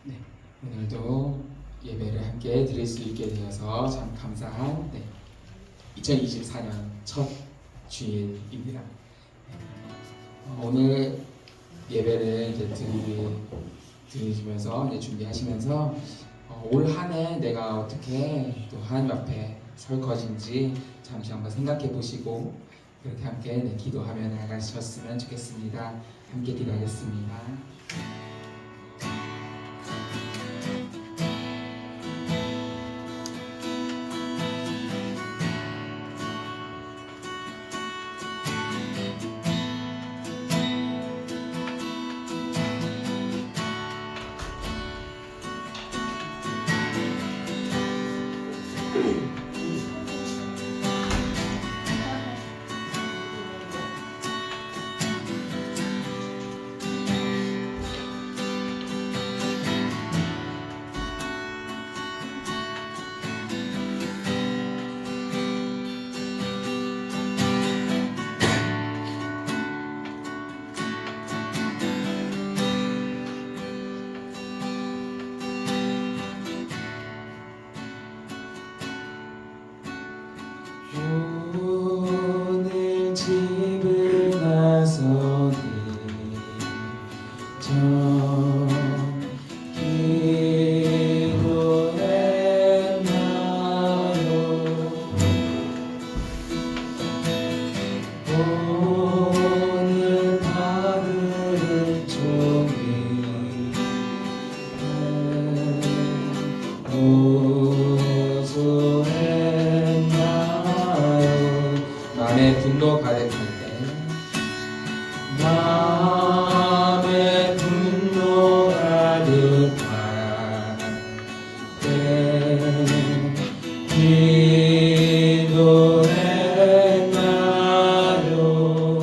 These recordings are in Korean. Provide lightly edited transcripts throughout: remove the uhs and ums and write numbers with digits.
네, 오늘도 예배를 함께 드릴 수 있게 되어서 참 감사한 2024년 첫 주일입니다. 오늘 예배를 이제 드리면서 이제 준비하시면서 올 한 해 내가 어떻게 또 하나님 앞에 설 것인지 잠시 한번 생각해 보시고 그렇게 함께 기도하며 나가셨으면 좋겠습니다. 함께 기도하겠습니다. 오늘 집을 나서니 저 기도했나요? 오늘 받을 종이 마음에 분노 가득할 때 마음에 분노 가득할 때 기도했나요?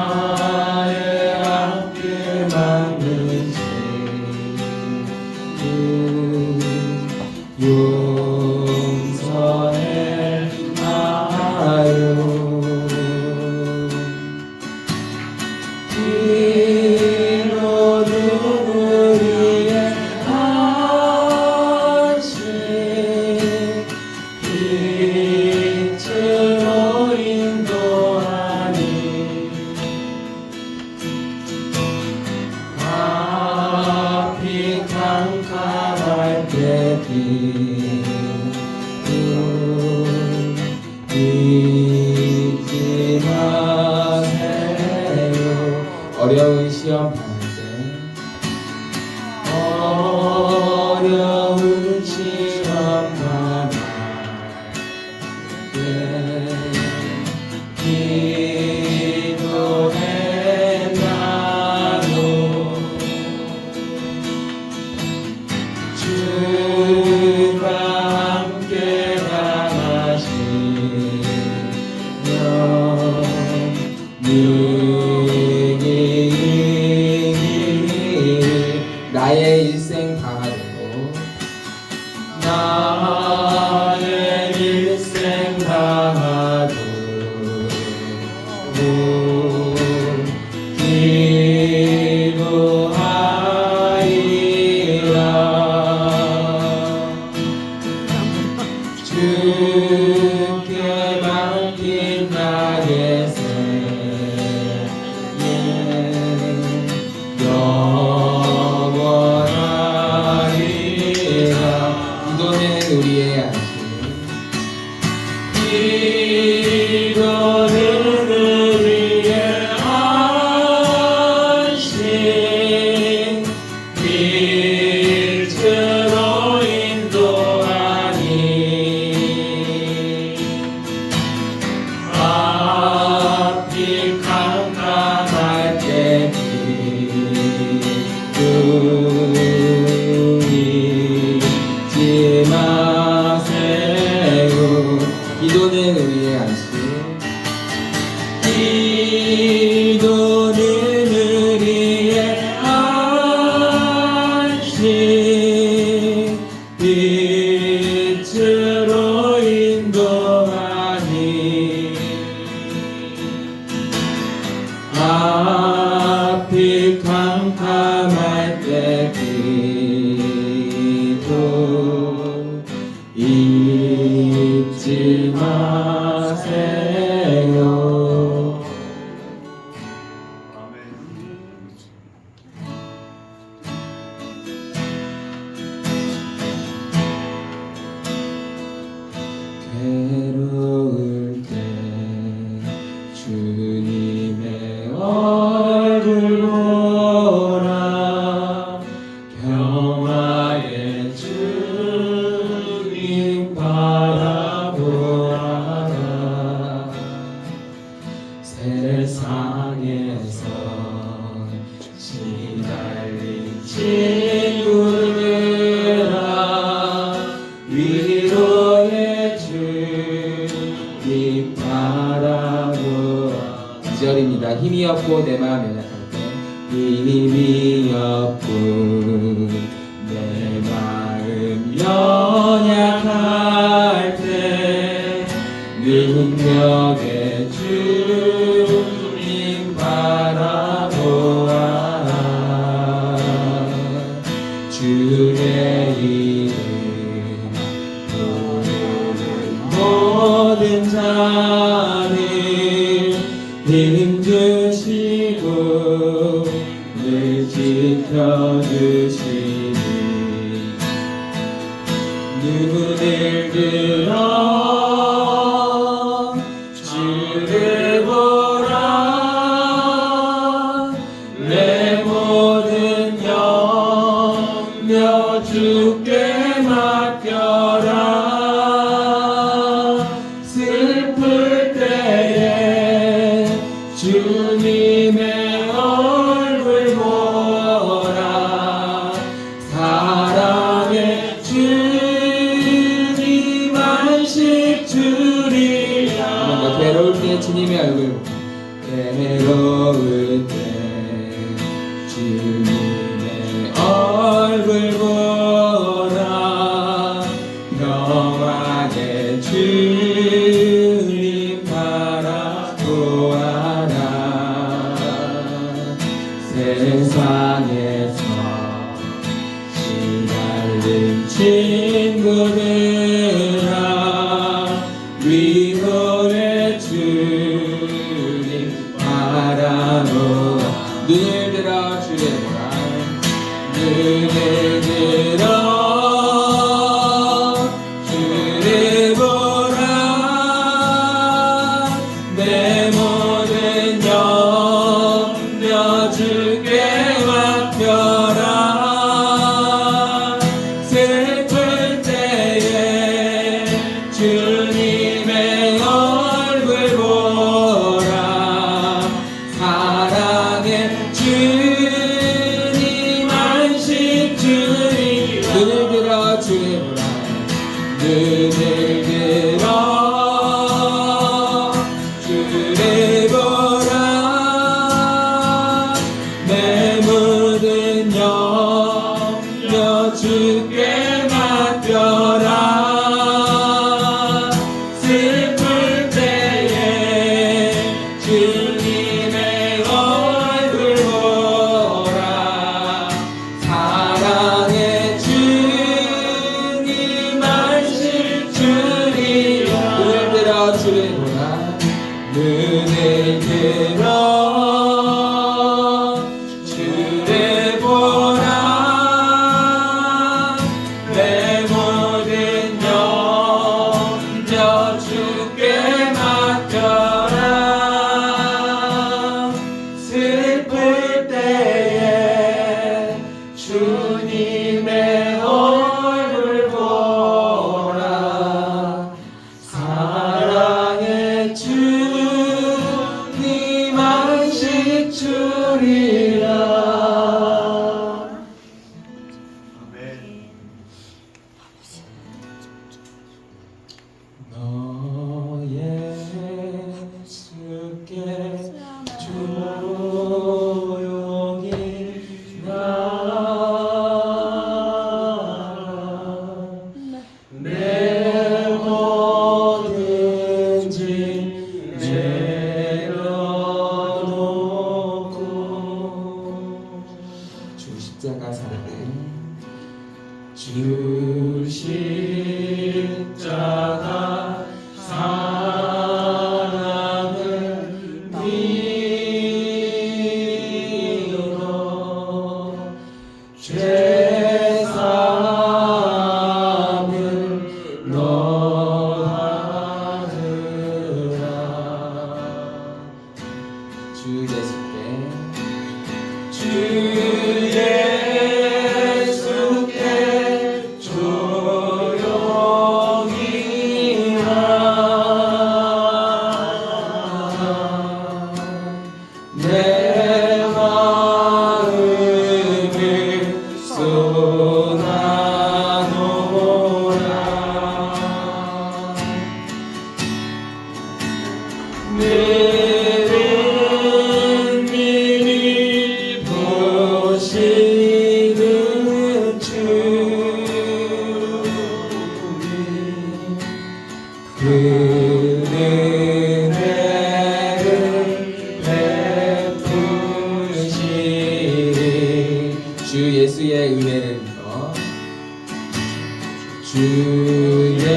나의 앞길 막는 죄 이루는 우리의 안식 빛으로 인도하니 앞이 캄캄할 때 잊지 마세요. 어려운 시험 받을 때 어려운 시험 받을 때 기도했나요? 주가 함께 강하시면 능히 캄캄할 때 기도 잊지 마세요. 괴로울 때 주님의 얼굴 보라. 평화의 주님 바라보아라. 세상에서 시달린 친구들아 위로의 주님 바라보아. 2절입니다. 힘이 없고 내 마음 연약할 때 힘이 없고 내 마음 연약할 때 능력의 주님 바라보아. 주의 이름 부르는 모든 자는 힘주시고 늘 지켜주시니 눈을 들어 주를 보라. 내 모든 염려 주께 맡겨라. 슬플 때에 주님의 얼굴 보라. 사랑의 주님 안식 주리라. 한번 더. 괴로울 때 주님의 얼굴, 괴로울 때 주님의 얼굴 보라. 평화의 주님 바라보아라. 세상에서 시달린 친구들아 위로의 주님 바라보아. 눈을 들어 주를 보라. 눈을 들어 주를 보라. 내 모든 염려 주께 맡겨라. 슬플 때에 주님의 얼굴 보라. 사랑의 주님 안식 주님. 눈을 들어 주를 보라. 눈을 들어 주를 보라. 내 모든 염려 주께 맡겨라. 슬플 때에 주님의 얼굴 보라. 사랑의 주님 안식 주리라. 눈을 들어 주를 보라. 눈을 들어 주를 보라. 십자가 사랑을 주 십자가 사랑을 믿어 죄 사함을 너하느라 주 예수께 주 예수께 조용히 하라 내 마음을 쏟아놓으라 내는 미리 보시는 주님 그 은혜를 베푸시리 주 예수의 은혜를 믿어 주 예수의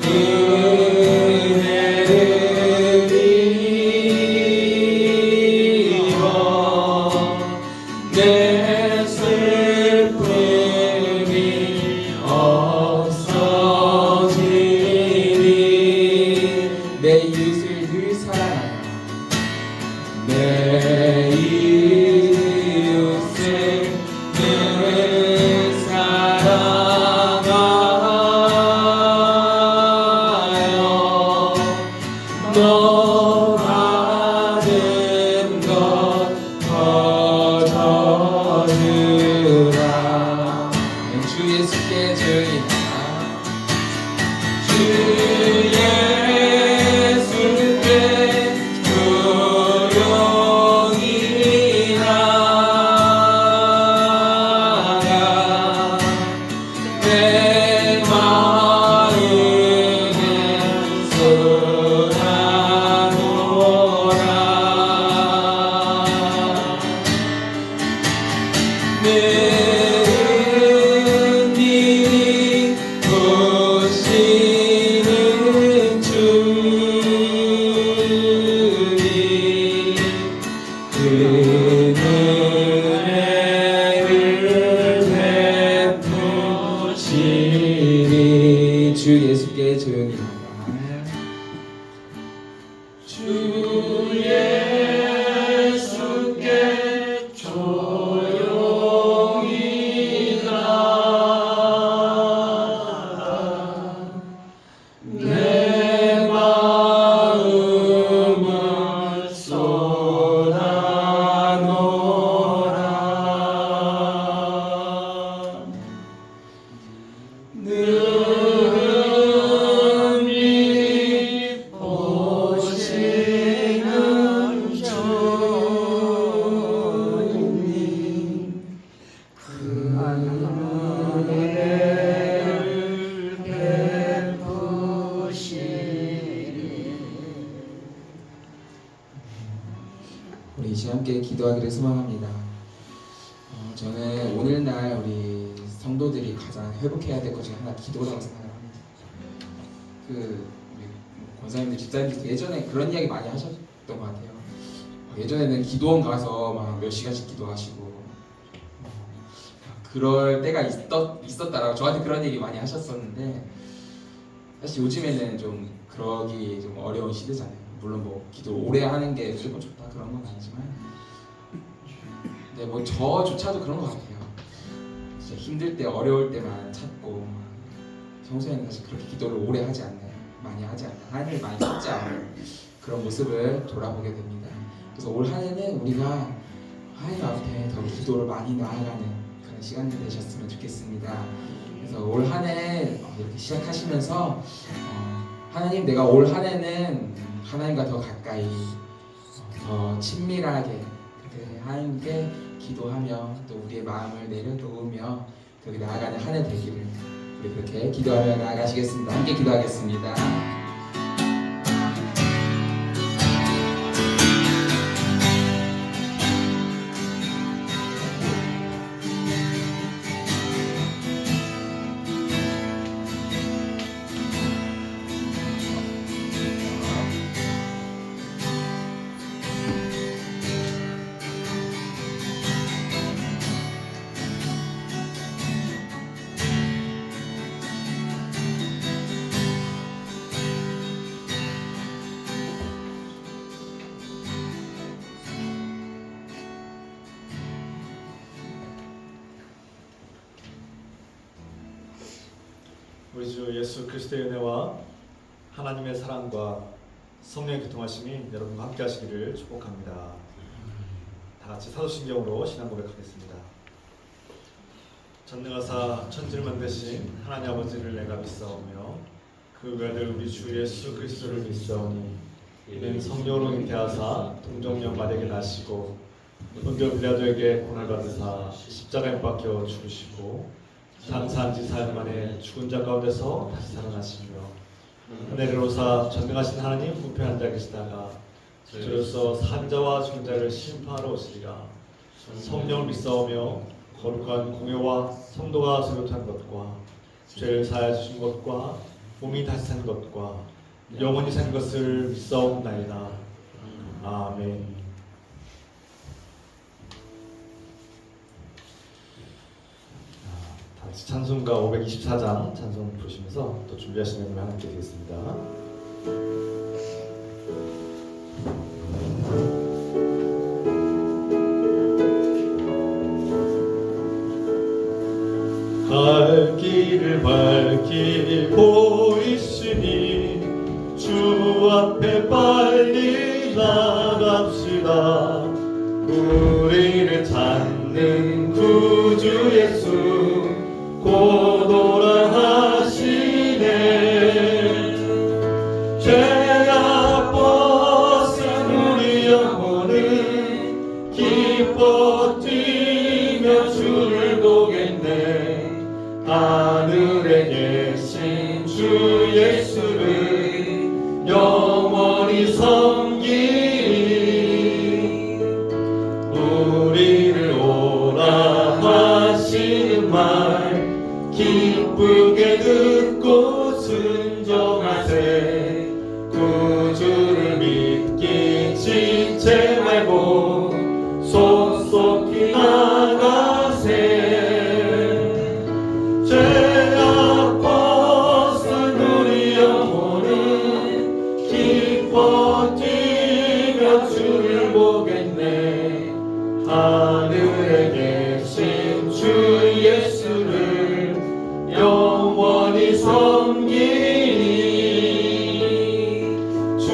은혜를 믿어 내 슬픔이 없어지리 내 이웃을 늘 사랑하여 내 이웃을 늘 사랑하여 너 받은 것 거저주라 주 예수께 조용히 하라 주 예수께 조용히 나가 내 마음에 쏟아놓으라 늘 일이 보시는 주님 그 은혜를 베푸시리 주 예수께 조용히 하라 주 예수께 조용히 나가 내 마음을 쏟아놓으라 늘 미리 보시는 주님 그 은혜를 베푸시리 우리 이 시간 함께 기도하기를 소망합니다. 저는 오늘날 우리 성도들이 가장 회복해야 될 것 중에 하나 기도라고 생각을 합니다. 우리 권사님들, 집사님들 예전에 그런 이야기 많이 하셨던 것 같아요. 예전에는 기도원 가서 막 몇 시간씩 기도하시고 그럴 때가 있었다라고 저한테 그런 얘기 많이 하셨었는데 사실 요즘에는 좀 그러기 좀 어려운 시대잖아요. 물론 뭐 기도 오래 하는 게 무조건 좋다 그런 건 아니지만 근데 뭐 저조차도 그런 것 같아요. 진짜 힘들 때 어려울 때만 찾고 평소에는 사실 그렇게 기도를 오래 하지 않나요? 많이 하지 않나요? 하나님을 많이 찾지 않아요. 그런 모습을 돌아보게 됩니다. 그래서 올 한 해는 우리가 하나님 앞에 더 기도를 많이 나아가는 그런 시간이 되셨으면 좋겠습니다. 그래서 올 한 해 이렇게 시작하시면서 하나님, 내가 올 한 해는 하나님과 더 가까이 더 친밀하게 그렇게 하나님께 기도하며 또 우리의 마음을 내려놓으며 그렇게 나아가는 한 해 되기를 우리 그렇게 기도하며 나아가시겠습니다. 함께 기도하겠습니다. 우리 주 예수 그리스도의 은혜와 하나님의 사랑과 성령의 교통하심이 여러분과 함께 하시기를 축복합니다. 다 같이 사도신경으로 신앙 고백하겠습니다. 전능하사 천지를 만드신 하나님 아버지를 내가 믿사오며 그 외아들 우리 주 예수 그리스도를 믿사오니 이는 성령으로 잉태하사 동정녀 마리아에게 나시고 본디오 빌라도에게 고난을 받으사 십자가에 못 박혀 죽으시고 장사한 지 사흘 만에 죽은 자 가운데서 다시 살아나시며 은혜를 오사 전능하신 하나님 우편에 앉아 계시다가 저로서 산자와 중자를 심판하러 오시리라. 성령을 믿사오며 거룩한 공회와 성도가 세롯한 것과 죄를 사하여 주신 것과 몸이 다시 산 것과 영원히 산 것을 믿사옵나이다. 아멘. 다 같이 찬송가 524장 찬송 부르시면서 또 준비하신 음을 함께 드리겠습니다. 갈 길을 밝히 보이시니 주 앞에 빨리 나갑시다. 우리를 찾는 구주 예수 곧 오라 하시네. 죄악 벗은 우리 영혼은 기뻐 뛰며 주를 보겠네. 하늘에 계신 주 예수를 영원히 섬기리. 우리를 오라 하시는 말 기쁘게 듣고 순종하세. 구주를 믿기 지체 말고 속속히 나가세. 죄악 벗은 우리 영혼은 기뻐 뛰며 주를 보겠네. 하늘에 계신 주 예수를 영원히 섬기리. 주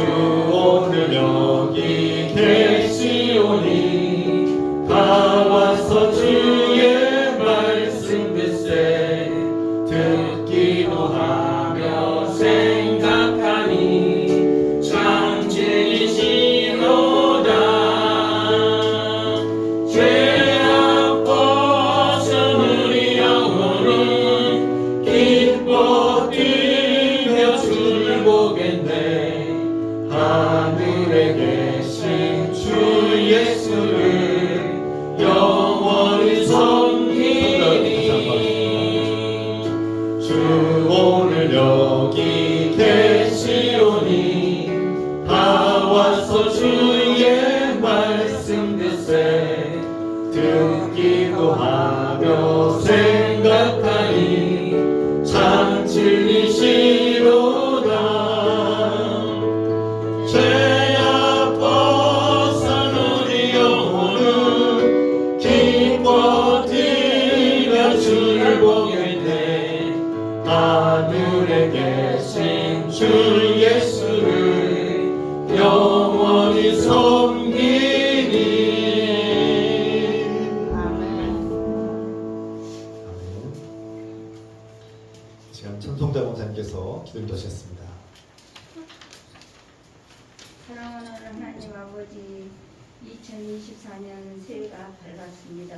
오늘 여기 계시오니 다 와서 주의 말씀 듣세. 듣기도 하며 생각하니 참 진리시로다. 죄악 벗은 우리 영혼은 기뻐 뛰며 주를 보겠네. 하늘에 계신 주 예수를 영원히 섬기리. 주 오늘 여기 계시오니 다 와서 주의 말씀 듣세. 듣기도 하며 생각하니 참 진리시로다. 죄악 벗은 우리 영혼은 기뻐 뛰며 주를 보겠네. 하늘에 계신 주 예수를 영원히 섬기리. 지금 천송자 목사님께서 기도를 하셨습니다. 사랑하는 하나님 아버지, 2024년 새해가 밝았습니다.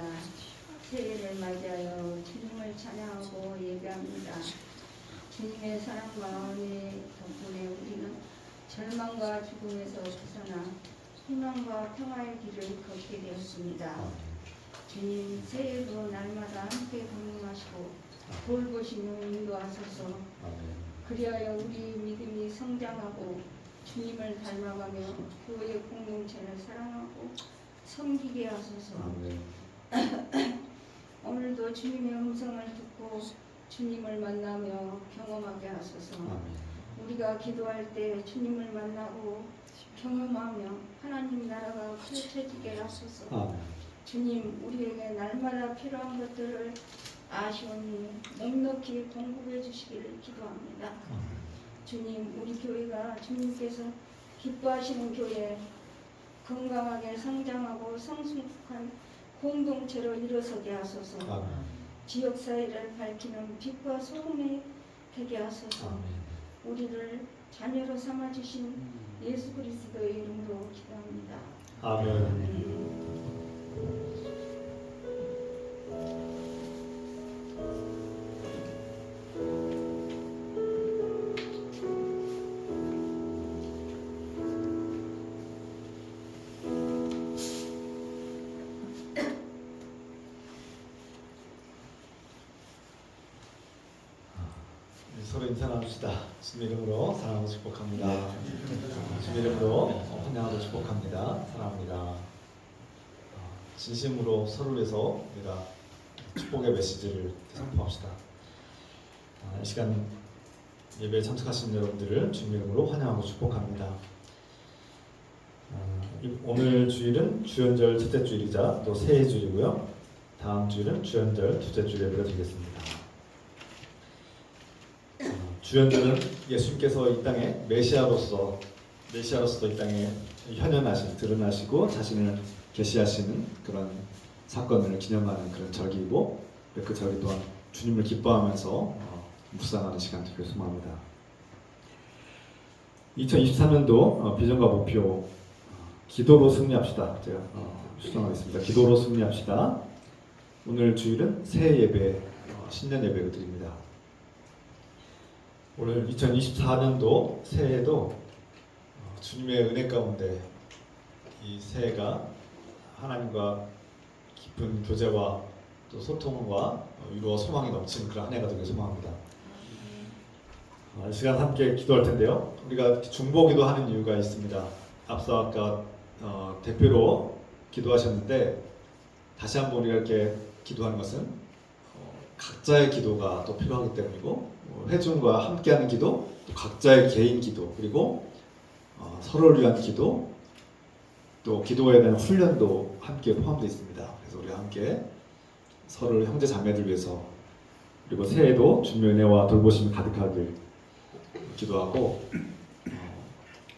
새해를 맞이하여 주님을 찬양하고 예배합니다. 주님의 사랑과 은혜 덕분에 우리는 절망과 죽음에서 벗어나 희망과 평화의 길을 걷게 되었습니다. 주님, 새해도 날마다 함께 동행하시고 돌보시며 인도하소서. 그리하여 우리 믿음이 성장하고 주님을 닮아가며 교회 공동체를 사랑하고 섬기게 하소서. 오늘도 주님의 음성을 듣고 주님을 만나며 경험하게 하소서. 우리가 기도할 때 주님을 만나고 경험하며 하나님 나라가 펼쳐지게 하소서. 주님, 우리에게 날마다 필요한 것들을 아쉬운 넉넉히 공급해 주시기를 기도합니다. 주님, 우리 교회가 주님께서 기뻐하시는 교회, 건강하게 성장하고 성숙한 공동체로 일어서게 하소서. 아멘. 지역사회를 밝히는 빛과 소금이 되게 하소서. 아멘. 우리를 자녀로 삼아주신 예수 그리스도의 이름으로 기도합니다. 아멘. 서로 인사 나눕시다. 주님 이름으로 사랑하고 축복합니다. 주님 이름으로 환영하고 축복합니다. 사랑합니다. 진심으로 서로를 위해서 우리가 축복의 메시지를 선포합시다. 이 시간 예배에 참석하신 여러분들을 주님 이름으로 환영하고 축복합니다. 오늘 주일은 주연절 첫째 주일이자 또 새해 주일이고요. 다음 주일은 주연절 둘째 주일 예배가 되겠습니다. 주연절은 예수님께서 이 땅에 메시아로서 이 땅에 현현하신 드러나시고 자신을 계시하시는 그런 사건을 기념하는 그런 절기이고, 그 절기 또한 주님을 기뻐하면서 묵상하는 시간 되길 소망합니다. 2023년도 비전과 목표 기도로 승리합시다. 제가 수정하겠습니다. 기도로 승리합시다. 오늘 주일은 새해 예배, 신년 예배를 드립니다. 오늘 2024년도 새해에도 주님의 은혜 가운데 이 새해가 하나님과 깊은 교제와 또 소통과 위로와 소망이 넘치는 그런 한 해가 되길 소망합니다. 이 시간 함께 기도할 텐데요. 우리가 중보기도 하는 이유가 있습니다. 앞서 아까 대표로 기도하셨는데 다시 한번 우리가 이렇게 기도하는 것은 각자의 기도가 또 필요하기 때문이고, 회중과 함께하는 기도, 또 각자의 개인 기도, 그리고 서로를 위한 기도, 또 기도에 대한 훈련도 함께 포함되어 있습니다. 그래서 우리 함께 서로를 형제 자매들 위해서, 그리고 새해도 주님의 은혜와 돌보심이 가득하길 기도하고,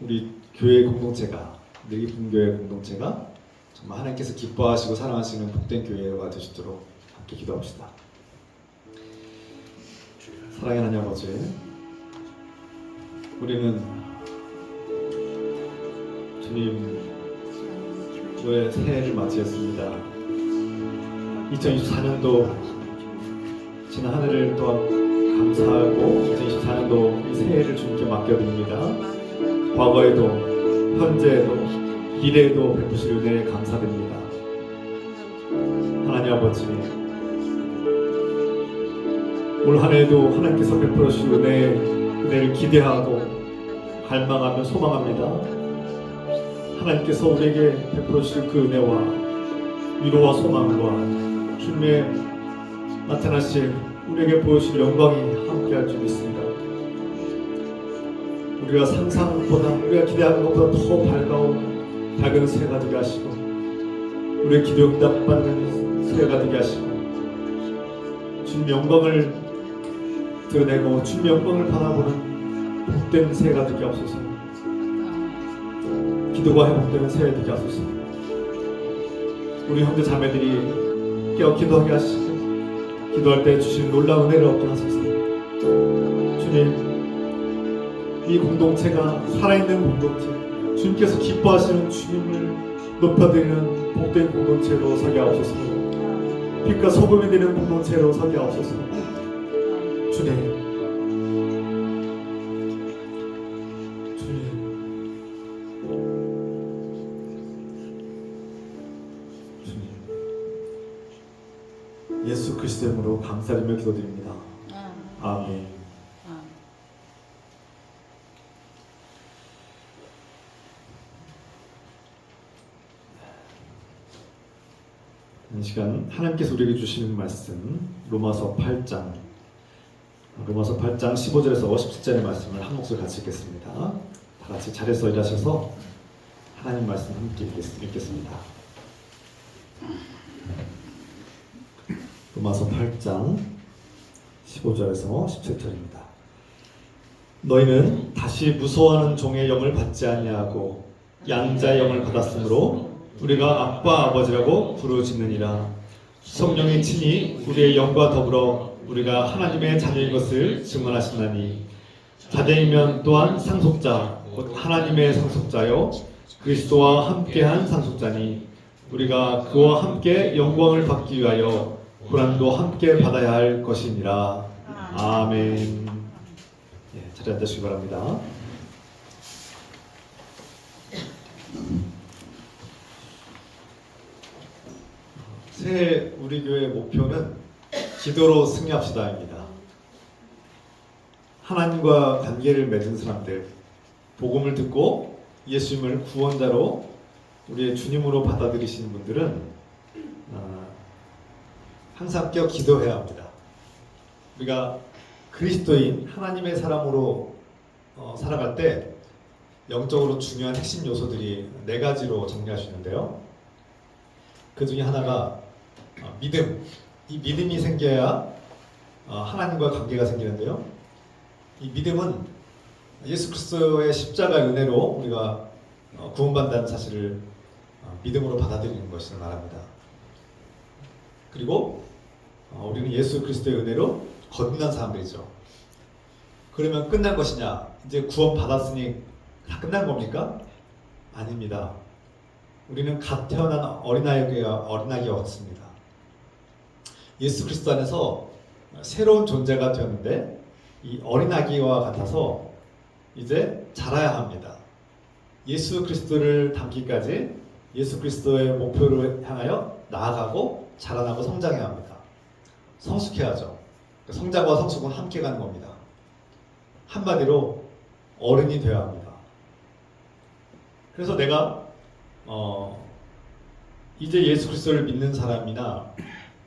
우리 교회 공동체가, 우리 분교회 공동체가 정말 하나님께서 기뻐하시고 사랑하시는 복된 교회가 되시도록 함께 기도합시다. 사랑의 하나님 아버지, 우리는 주님 주의 새해를 맞이했습니다. 2024년도 지난 한 해를 또한 감사하고 2024년도 이 새해를 주님께 맡겨드립니다. 과거에도 현재에도 미래에도 베푸실 은혜에 감사드립니다. 하나님 아버지, 올 한 해도 하나님께서 베풀어 주신 은혜를 기대하고 갈망하며 소망합니다. 하나님께서 우리에게 베풀어 주실 그 은혜와 위로와 소망과 주님의 나타나실 우리에게 보여주실 영광이 함께할 줄 믿습니다. 우리가 상상보다, 우리가 기대하는 것보다 더 밝은 새해가 되게 하시고, 우리의 기도 응답받는 새해가 되게 하시고, 주님 영광을 드러내고 주님 영광을 바라보는 복된 새해가 되게 하소서. 기도가 회복되는 새해 되게 하소서. 우리 형제 자매들이 깨어 기도하게 하시고, 기도할 때 주신 놀라운 은혜를 얻게 하소서. 주님, 이 공동체가 살아있는 공동체, 주님께서 기뻐하시는 주님을 높여드리는 복된 공동체로 서게 하옵소서. 빛과 소금이 되는 공동체로 서게 하옵소서. 주님, 예수 그리스도 이름으로 감사드리며 기도드립니다. 아멘. 이 시간 하나님께서 우리에게 주시는 말씀, 로마서 8장 15절에서 17절의 말씀을 한 목소리 같이 읽겠습니다. 다 같이 자리에서 일하셔서 하나님 말씀 함께 읽겠습니다. 로마서 8장 8장 15절에서 17절입니다. 너희는 다시 무서워하는 종의 영을 받지 아니하고 양자의 영을 받았으므로 우리가 아빠 아버지라고 부르짖느니라. 성령이 친히 우리의 영과 더불어 우리가 하나님의 자녀인 것을 증언하시나니 자녀이면 또한 상속자 곧 하나님의 상속자요 그리스도와 함께한 상속자니 우리가 그와 함께 영광을 받기 위하여 고난도 함께 받아야 할 것이니라. 아멘. 네, 자리에 앉으시기 바랍니다. 새해 우리 교회 목표는 기도로 승리합시다입니다. 하나님과 관계를 맺은 사람들, 복음을 듣고 예수님을 구원자로 우리의 주님으로 받아들이시는 분들은 항상 깨어 기도해야 합니다. 우리가 그리스도인 하나님의 사람으로 살아갈 때 영적으로 중요한 핵심 요소들이 4가지로 정리할 수 있는데요. 그 중에 하나가 믿음. 이 믿음이 생겨야 하나님과 관계가 생기는데요. 이 믿음은 예수 그리스도의 십자가 은혜로 우리가 구원받는다는 사실을 믿음으로 받아들이는 것을 말합니다. 그리고 우리는 예수 그리스도의 은혜로 거듭난 사람들이죠. 그러면 끝난 것이냐? 이제 구원 받았으니 다 끝난 겁니까? 아닙니다. 우리는 갓 태어난 어린아기와 같습니다. 예수 그리스도 안에서 새로운 존재가 되었는데 이 어린아기와 같아서 이제 자라야 합니다. 예수 그리스도를 닮기까지 예수 그리스도의 목표를 향하여 나아가고 자라나고 성장해야 합니다. 성숙해야죠. 성장과 성숙은 함께 가는 겁니다. 한마디로 어른이 되어야 합니다. 그래서 내가 이제 예수 그리스도를 믿는 사람이나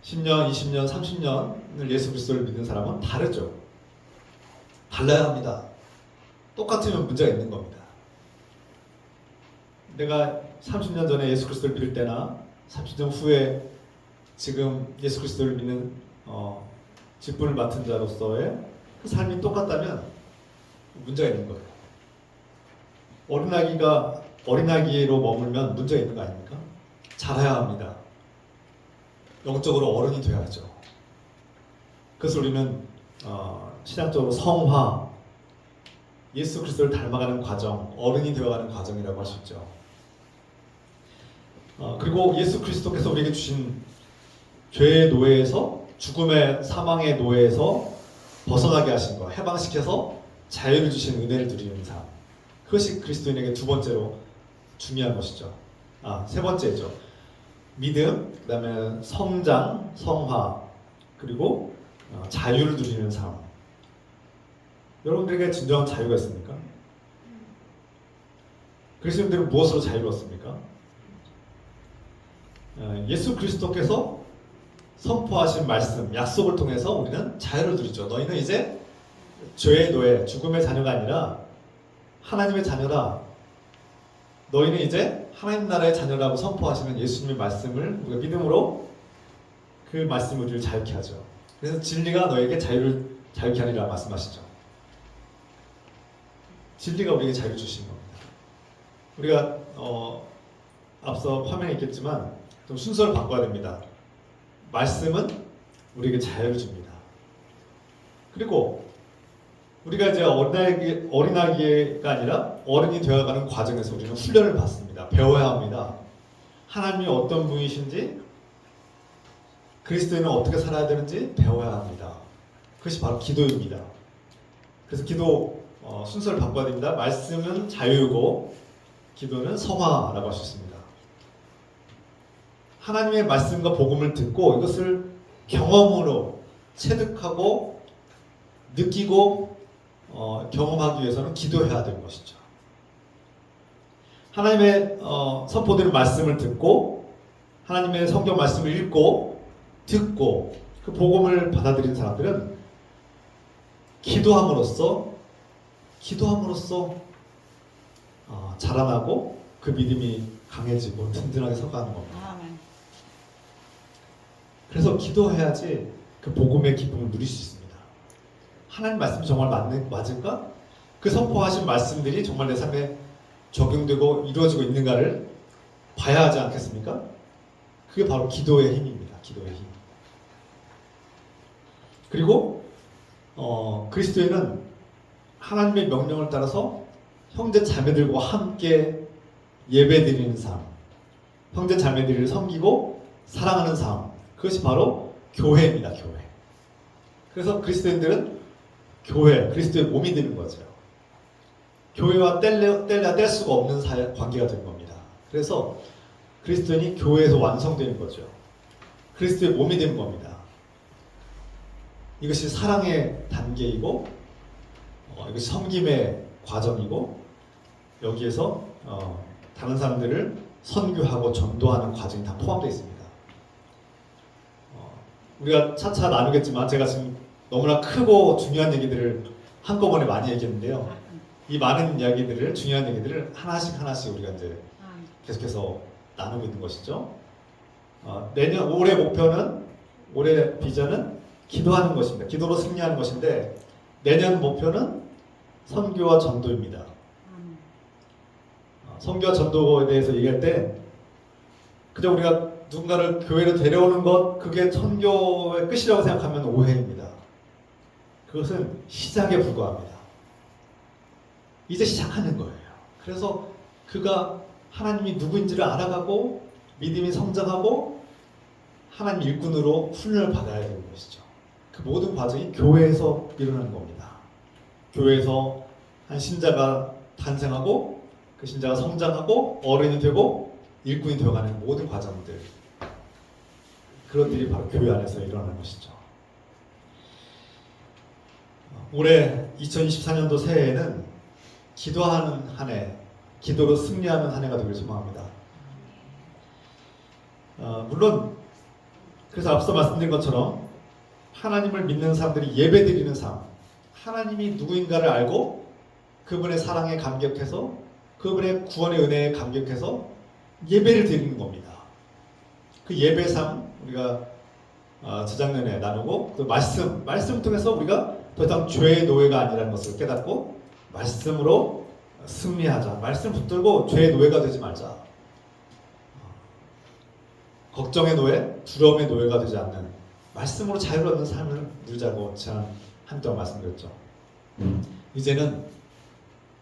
10년, 20년, 30년을 예수 그리스도를 믿는 사람은 다르죠. 달라야 합니다. 똑같으면 문제가 있는 겁니다. 내가 30년 전에 예수 그리스도를 믿을 때나 30년 후에 지금 예수 그리스도를 믿는 직분을 맡은 자로서의 그 삶이 똑같다면 문제가 있는 거예요. 어린아기로 머물면 문제가 있는 거 아닙니까? 자라야 합니다. 영적으로 어른이 되어야죠. 그래서 우리는 신앙적으로 성화, 예수 그리스도를 닮아가는 과정, 어른이 되어가는 과정이라고 할 수 있죠. 그리고 예수 그리스도께서 우리에게 주신 죄의 노예에서 죽음의 사망의 노예에서 벗어나게 하신 것, 해방시켜서 자유를 주신 은혜를 누리는 삶. 그것이 그리스도인에게 두 번째로 중요한 것이죠. 세 번째죠. 믿음, 그 다음에 성장, 성화, 그리고 자유를 누리는 삶. 여러분들에게 진정한 자유가 있습니까? 그리스도인들은 무엇으로 자유로웠습니까? 예수 그리스도께서 선포하신 말씀, 약속을 통해서 우리는 자유를 누리죠. 너희는 이제 죄의 노예, 죽음의 자녀가 아니라 하나님의 자녀다. 너희는 이제 하나님 나라의 자녀라고 선포하시는 예수님의 말씀을 우리가 믿음으로 그 말씀을 우리를 자유케 하죠. 그래서 진리가 너에게 자유를 자유케 하리라 말씀하시죠. 진리가 우리에게 자유를 주신 겁니다. 우리가 앞서 화면에 있겠지만 좀 순서를 바꿔야 됩니다. 말씀은 우리에게 자유를 줍니다. 그리고 우리가 이제 어린아기가 아니라 어른이 되어가는 과정에서 우리는 훈련을 받습니다. 배워야 합니다. 하나님이 어떤 분이신지, 그리스도인은 어떻게 살아야 되는지 배워야 합니다. 그것이 바로 기도입니다. 그래서 기도 순서를 바꿔야 됩니다. 말씀은 자유고 기도는 성화라고 할 수 있습니다. 하나님의 말씀과 복음을 듣고 이것을 경험으로 체득하고 느끼고 경험하기 위해서는 기도해야 되는 것이죠. 하나님의 선포되는 말씀을 듣고 하나님의 성경 말씀을 읽고 듣고 그 복음을 받아들인 사람들은 기도함으로써 자라나고 그 믿음이 강해지고 든든하게 서가는 겁니다. 그래서 기도해야지 그 복음의 기쁨을 누릴 수 있습니다. 하나님 말씀이 정말 맞을까? 그 선포하신 말씀들이 정말 내 삶에 적용되고 이루어지고 있는가를 봐야 하지 않겠습니까? 그게 바로 기도의 힘입니다. 기도의 힘. 그리고 그리스도인은 하나님의 명령을 따라서 형제 자매들과 함께 예배드리는 삶, 형제 자매들을 섬기고 사랑하는 삶, 그것이 바로 교회입니다. 교회. 그래서 그리스도인들은 교회, 그리스도의 몸이 되는 거죠. 교회와 뗄래야 뗄 수가 없는 관계가 된 겁니다. 그래서 그리스도인이 교회에서 완성되는 거죠. 그리스도의 몸이 된 겁니다. 이것이 사랑의 단계이고 이것이 섬김의 과정이고 여기에서 다른 사람들을 선교하고 전도하는 과정이 다 포함되어 있습니다. 우리가 차차 나누겠지만 제가 지금 너무나 크고 중요한 얘기들을 한꺼번에 많이 얘기했는데요. 이 많은 이야기들을 중요한 얘기들을 하나씩 우리가 이제 계속해서 나누고 있는 것이죠. 올해 목표는 올해 비전은 기도하는 것입니다. 기도로 승리하는 것인데 내년 목표는 선교와 전도입니다. 선교와 전도에 대해서 얘기할 때 그저 우리가 누군가를 교회로 데려오는 것 그게 선교의 끝이라고 생각하면 오해입니다. 그것은 시작에 불과합니다. 이제 시작하는 거예요. 그래서 그가 하나님이 누구인지를 알아가고 믿음이 성장하고 하나님 일꾼으로 훈련을 받아야 되는 것이죠. 그 모든 과정이 교회에서 일어나는 겁니다. 교회에서 한 신자가 탄생하고 그 신자가 성장하고 어른이 되고 일꾼이 되어가는 모든 과정들, 그런 일이 바로 교회 안에서 일어나는 것이죠. 올해 2024년도 새해에는 기도하는 한 해, 기도로 승리하는 한 해가 되길 소망합니다. 물론 그래서 앞서 말씀드린 것처럼 하나님을 믿는 사람들이 예배드리는 삶, 하나님이 누구인가를 알고 그분의 사랑에 감격해서 그분의 구원의 은혜에 감격해서 예배를 드리는 겁니다. 그 예배 삶 우리가 저작년에 나누고 그 말씀 통해서 우리가 더 이상 죄의 노예가 아니라는 것을 깨닫고 말씀으로 승리하자. 말씀 붙들고 죄의 노예가 되지 말자. 걱정의 노예, 두려움의 노예가 되지 않는 말씀으로 자유를 얻는 삶을 누리자고 지난 한 동안 말씀드렸죠. 이제는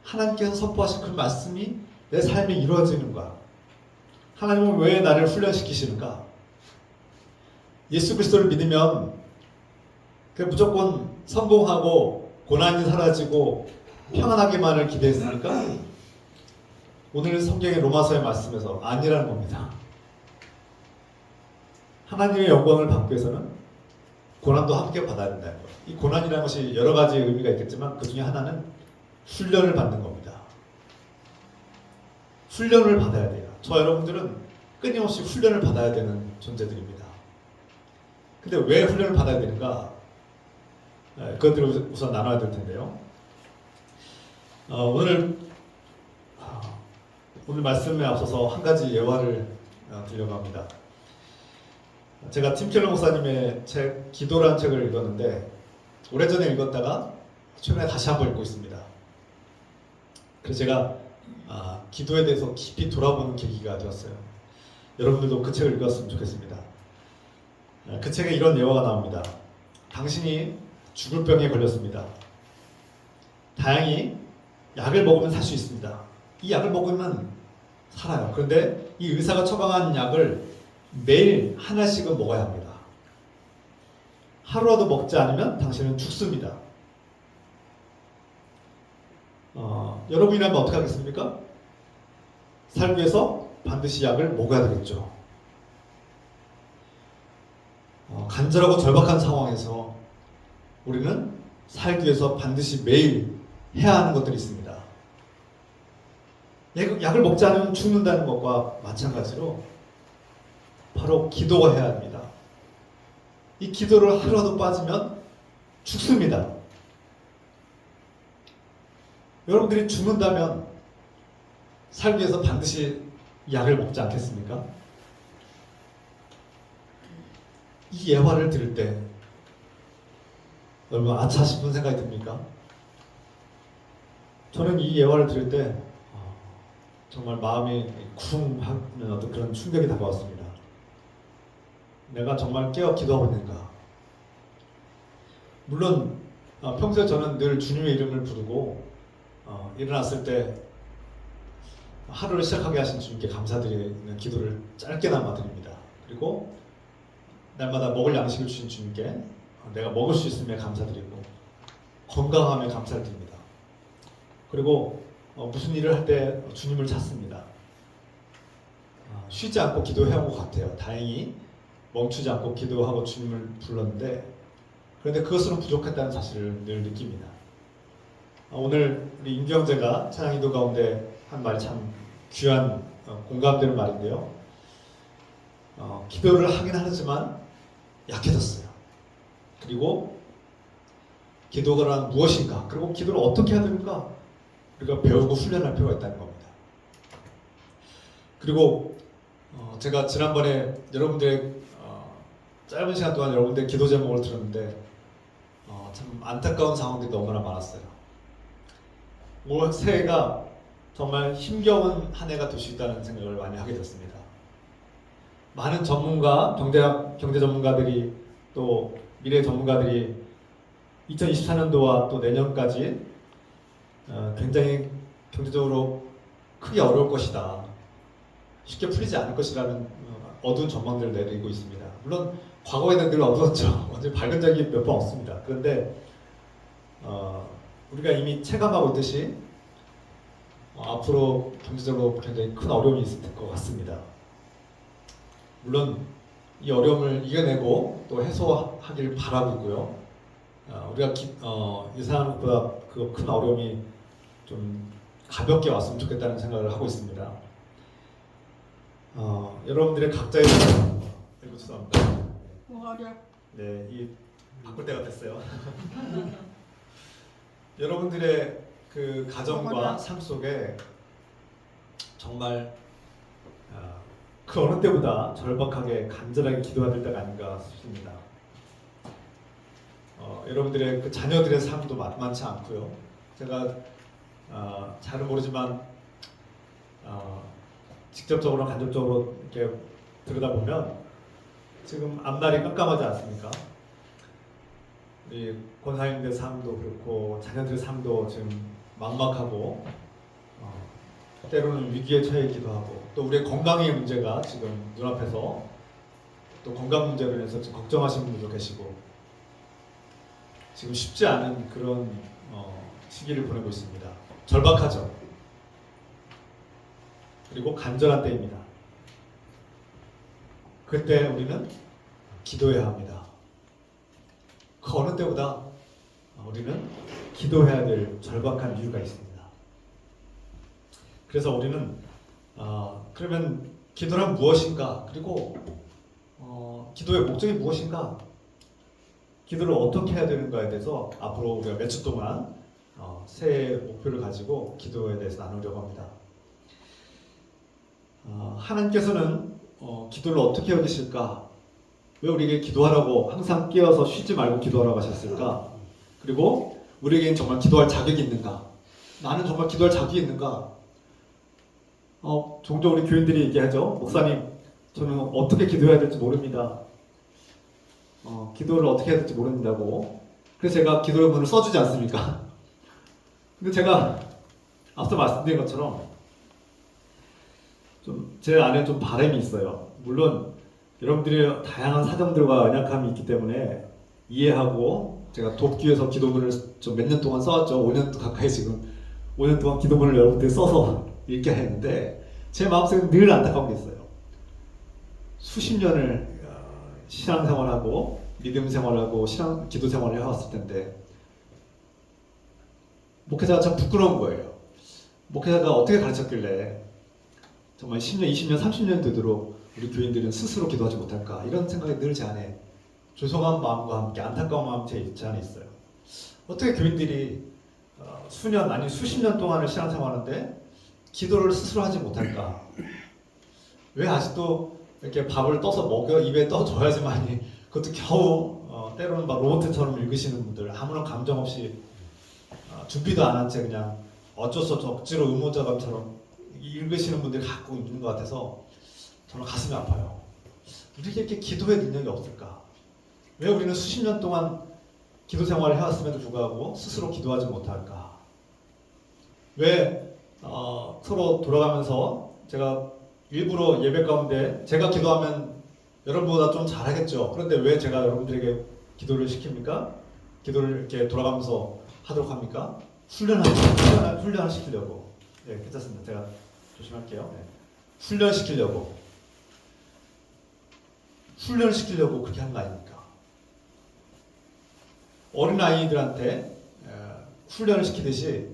하나님께서 선포하신 그 말씀이 내 삶에 이루어지는가? 하나님은 왜 나를 훈련시키시는가? 예수 그리스도를 믿으면 무조건 성공하고 고난이 사라지고 평안하기만을 기대했으니까 오늘 성경의 로마서의 말씀에서 아니라는 겁니다. 하나님의 영광을 받기 위해서는 고난도 함께 받아야 된다는 거예요. 이 고난이라는 것이 여러 가지 의미가 있겠지만 그 중에 하나는 훈련을 받는 겁니다. 훈련을 받아야 돼요. 저 여러분들은 끊임없이 훈련을 받아야 되는 존재들입니다. 근데 왜 훈련을 받아야 되는가? 그것들을 우선 나눠야 될 텐데요. 오늘 말씀에 앞서서 한 가지 예화를 드리려고 합니다. 제가 팀 켈러 목사님의 책 기도라는 책을 읽었는데 오래전에 읽었다가 최근에 다시 한번 읽고 있습니다. 그래서 제가 기도에 대해서 깊이 돌아보는 계기가 되었어요. 여러분들도 그 책을 읽었으면 좋겠습니다. 그 책에 이런 예화가 나옵니다. 당신이 죽을 병에 걸렸습니다. 다행히 약을 먹으면 살 수 있습니다. 이 약을 먹으면 살아요. 그런데 이 의사가 처방한 약을 매일 하나씩은 먹어야 합니다. 하루라도 먹지 않으면 당신은 죽습니다. 여러분이라면 어떻게 하겠습니까? 살기 위해서 반드시 약을 먹어야 되겠죠. 간절하고 절박한 상황에서 우리는 살기 위해서 반드시 매일 해야 하는 것들이 있습니다. 약을 먹지 않으면 죽는다는 것과 마찬가지로 바로 기도가 해야 합니다. 이 기도를 하루라도 빠지면 죽습니다. 여러분들이 죽는다면 살기 위해서 반드시 약을 먹지 않겠습니까? 이 예화를 들을 때 여러분 아차 싶은 생각이 듭니까? 저는 이 예화를 들을 때 정말 마음이 쿵 하는 어떤 그런 충격이 다가왔습니다. 내가 정말 깨어 기도하고 있는가? 물론 평소에 저는 늘 주님의 이름을 부르고 일어났을 때 하루를 시작하게 하신 주님께 감사드리는 기도를 짧게나마 드립니다. 그리고 날마다 먹을 양식을 주신 주님께 내가 먹을 수 있음에 감사드리고 건강함에 감사를 드립니다. 그리고 무슨 일을 할 때 주님을 찾습니다. 쉬지 않고 기도해온 것 같아요. 다행히 멈추지 않고 기도하고 주님을 불렀는데 그런데 그것으로는 부족했다는 사실을 늘 느낍니다. 오늘 우리 임경재가 찬양기도 가운데 한 말이 참 귀한 공감되는 말인데요. 기도를 하긴 하지만 약해졌어요. 그리고 기도가 무엇인가? 그리고 기도를 어떻게 해야 됩니까? 우리가 배우고 훈련할 필요가 있다는 겁니다. 그리고 제가 지난번에 여러분들의 짧은 시간 동안 여러분들의 기도 제목을 들었는데 참 안타까운 상황들이 너무나 많았어요. 올 새해가 정말 힘겨운 한 해가 될 수 있다는 생각을 많이 하게 됐습니다. 많은 전문가, 경제 전문가들이 또 미래 전문가들이 2024년도와 또 내년까지 굉장히 경제적으로 크게 어려울 것이다. 쉽게 풀리지 않을 것이라는 어두운 전망들을 내리고 있습니다. 물론 과거에는 늘 어두웠죠. 언제 밝은 적이 몇 번 없습니다. 그런데 우리가 이미 체감하고 있듯이 앞으로 경제적으로 굉장히 큰 어려움이 있을 것 같습니다. 물론 이 어려움을 이겨내고 또 해소하길 바라고 있고요. 우리가 예상하는 것보다 그 큰 어려움이 좀 가볍게 왔으면 좋겠다는 생각을 하고 있습니다. 여러분들의 각자의 이거 죄송합니다. 네, 이 바꿀 때가 됐어요. 여러분들의 그 가정과 삶 속에 정말 그 어느 때보다 절박하게 간절하게 기도해야 될 때가 아닌가 싶습니다. 여러분들의 그 자녀들의 삶도 만만치 않고요. 제가 잘은 모르지만 직접적으로 간접적으로 이렇게 들여다보면 지금 앞날이 깜깜하지 않습니까? 우리 권사님들 삶도 그렇고 자녀들의 삶도 지금 막막하고 때로는 위기에 처해 있기도 하고 또 우리의 건강의 문제가 지금 눈앞에서 또 건강 문제로 인해서 지금 걱정하시는 분들도 계시고 지금 쉽지 않은 그런 시기를 보내고 있습니다. 절박하죠. 그리고 간절한 때입니다. 그때 우리는 기도해야 합니다. 그 어느 때보다 우리는 기도해야 될 절박한 이유가 있습니다. 그래서 우리는 그러면 기도란 무엇인가? 그리고 기도의 목적이 무엇인가? 기도를 어떻게 해야 되는가에 대해서 앞으로 우리가 몇 주 동안 새해 목표를 가지고 기도에 대해서 나누려고 합니다. 하나님께서는 기도를 어떻게 여기실까? 왜 우리에게 기도하라고 항상 깨어서 쉬지 말고 기도하라고 하셨을까? 그리고 우리에게는 정말 기도할 자격이 있는가? 나는 정말 기도할 자격이 있는가? 종종 우리 교인들이 얘기하죠. 목사님, 저는 어떻게 기도해야 될지 모릅니다. 기도를 어떻게 해야 될지 모른다고. 그래서 제가 기도문을 써주지 않습니까? 근데 제가 앞서 말씀드린 것처럼 좀 제 안에 좀 바람이 있어요. 물론 여러분들의 다양한 사정들과 연약함이 있기 때문에 이해하고 제가 돕기 위해서 기도문을 좀 몇 년 동안 써왔죠. 5년 가까이 지금 5년 동안 기도문을 여러분들이 써서 읽게 했는데 제 마음속에 늘 안타까운 게 있어요. 수십 년을 신앙생활하고 믿음 생활하고 기도 생활을 해왔을 텐데 목회자가 참 부끄러운 거예요. 목회자가 어떻게 가르쳤길래 정말 10년, 20년, 30년 되도록 우리 교인들은 스스로 기도하지 못할까 이런 생각이 늘 제 안에 죄송한 마음과 함께 안타까운 마음 제 안에 있어요. 어떻게 교인들이 수년 아니 수십 년 동안을 신앙생활하는데 기도를 스스로 하지 못할까? 왜 아직도 이렇게 밥을 떠서 먹여 입에 떠줘야지만이 그것도 겨우 때로는 막 로봇처럼 읽으시는 분들, 아무런 감정 없이 준비도 안 한 채 그냥 어쩔 수 없이 억지로 의무자감처럼 읽으시는 분들이 갖고 있는 것 같아서 저는 가슴이 아파요. 우리에게 이렇게 기도의 능력이 없을까? 왜 우리는 수십 년 동안 기도 생활을 해왔음에도 불구하고 스스로 기도하지 못할까? 왜 서로 돌아가면서 제가 일부러 예배 가운데 제가 기도하면 여러분보다 좀 잘하겠죠. 그런데 왜 제가 여러분들에게 기도를 시킵니까? 기도를 이렇게 돌아가면서 하도록 합니까? 훈련을 시키려고. 네, 괜찮습니다. 제가 조심할게요. 네. 훈련시키려고 그렇게 하는 거 아닙니까? 어린 아이들한테 훈련을 시키듯이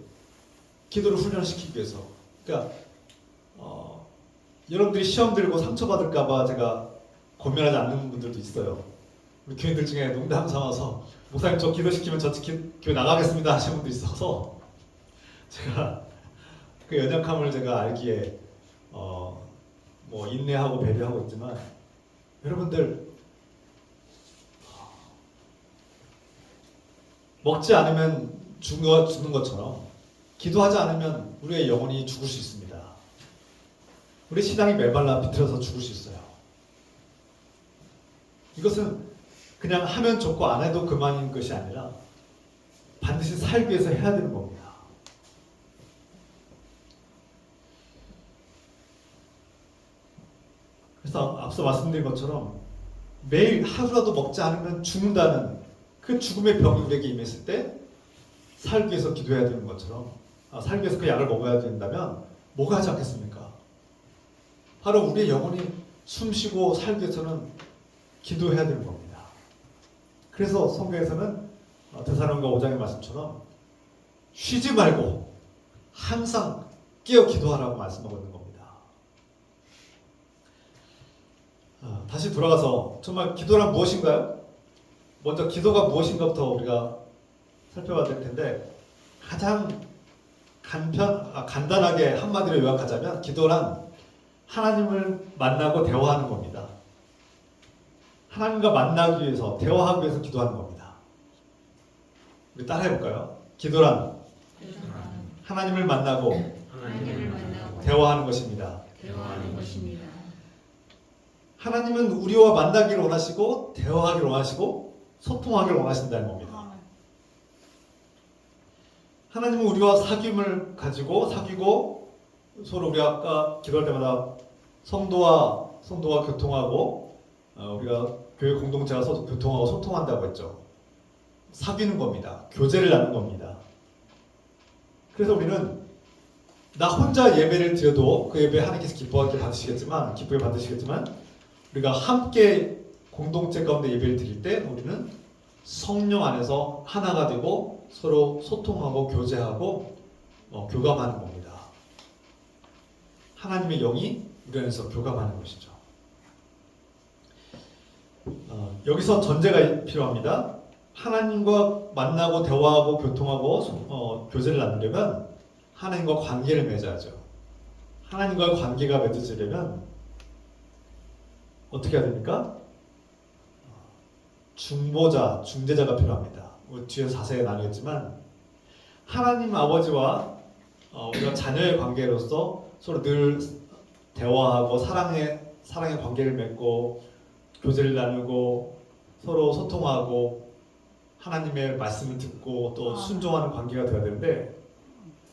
기도를 훈련시키기 위해서. 그러니까 여러분들이 시험 들고 상처받을까봐 제가 권면하지 않는 분들도 있어요. 우리 교인들 중에 농담 삼아서 목사님 저 기도시키면 저 교회 나가겠습니다 하시는 분도 있어서 제가 그 연약함을 제가 알기에 뭐 인내하고 배려하고 있지만 여러분들 먹지 않으면 죽는 것처럼 기도하지 않으면 우리의 영혼이 죽을 수 있습니다. 우리 신앙이 메발라 비틀어서 죽을 수 있어요. 이것은 그냥 하면 좋고 안 해도 그만인 것이 아니라 반드시 살기 위해서 해야 되는 겁니다. 그래서 앞서 말씀드린 것처럼 매일 하루라도 먹지 않으면 죽는다는 그 죽음의 병이 우리에게 임했을 때 살기 위해서 기도해야 되는 것처럼 살기 위해서 그 약을 먹어야 된다면 뭐가 하지 않겠습니까? 바로 우리의 영혼이 숨쉬고 살기 위해서는 기도해야 되는 겁니다. 그래서 성경에서는 데살로니가 5장의 말씀처럼 쉬지 말고 항상 깨어 기도하라고 말씀하고 있는 겁니다. 다시 돌아가서 정말 기도란 무엇인가요? 먼저 기도가 무엇인가부터 우리가 살펴봐야 될 텐데 가장 간단하게 한마디로 요약하자면 기도란 하나님을 만나고 대화하는 겁니다. 하나님과 만나기 위해서 대화하기 위해서 기도하는 겁니다. 우리 따라해볼까요? 기도란 하나님을 만나고 대화하는 것입니다. 하나님은 우리와 만나기를 원하시고 대화하기를 원하시고 소통하기를 원하신다는 겁니다. 하나님은 우리와 사귐을 가지고 사귀고 서로 우리가 아까 기도할 때마다 성도와 교통하고 우리가 교회 공동체가 교통하고 소통한다고 했죠. 사귀는 겁니다. 교제를 나누는 겁니다. 그래서 우리는 나 혼자 예배를 드려도 그 예배 하나님께서 기쁘게 받으시겠지만 우리가 함께 공동체 가운데 예배를 드릴 때 우리는 성령 안에서 하나가 되고 서로 소통하고 교제하고 교감하는 겁니다. 하나님의 영이 우리 안에서 교감하는 것이죠. 여기서 전제가 필요합니다. 하나님과 만나고 대화하고 교통하고 교제를 나누려면 하나님과 관계를 맺어야죠. 하나님과의 관계가 맺어지려면 어떻게 해야 됩니까? 중재자가 필요합니다. 뒤에서 자세히 나누겠지만 하나님 아버지와 우리가 자녀의 관계로서 서로 늘 대화하고 사랑의 관계를 맺고 교제를 나누고 서로 소통하고 하나님의 말씀을 듣고 또 순종하는 관계가 되어야 되는데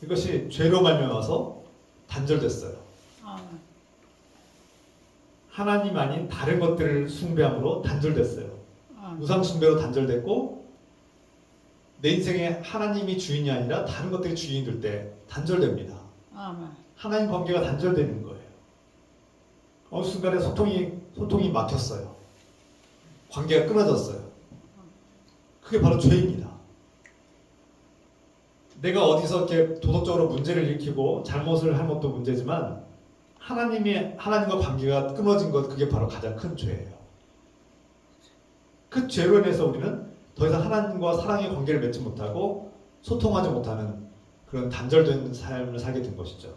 이것이 죄로 말미암아서 단절됐어요. 하나님 아닌 다른 것들을 숭배함으로 단절됐어요. 우상 숭배로 단절됐고 내 인생에 하나님이 주인이 아니라 다른 것들이 주인이 될 때 단절됩니다. 하나님 관계가 단절되는 거예요. 어느 순간에 소통이 막혔어요. 관계가 끊어졌어요. 그게 바로 죄입니다. 내가 어디서 이렇게 도덕적으로 문제를 일으키고 잘못을 한 것도 문제지만 하나님과 관계가 끊어진 것 그게 바로 가장 큰 죄예요. 그 죄로 인해서 우리는 더 이상 하나님과 사랑의 관계를 맺지 못하고 소통하지 못하는 그런 단절된 삶을 살게 된 것이죠.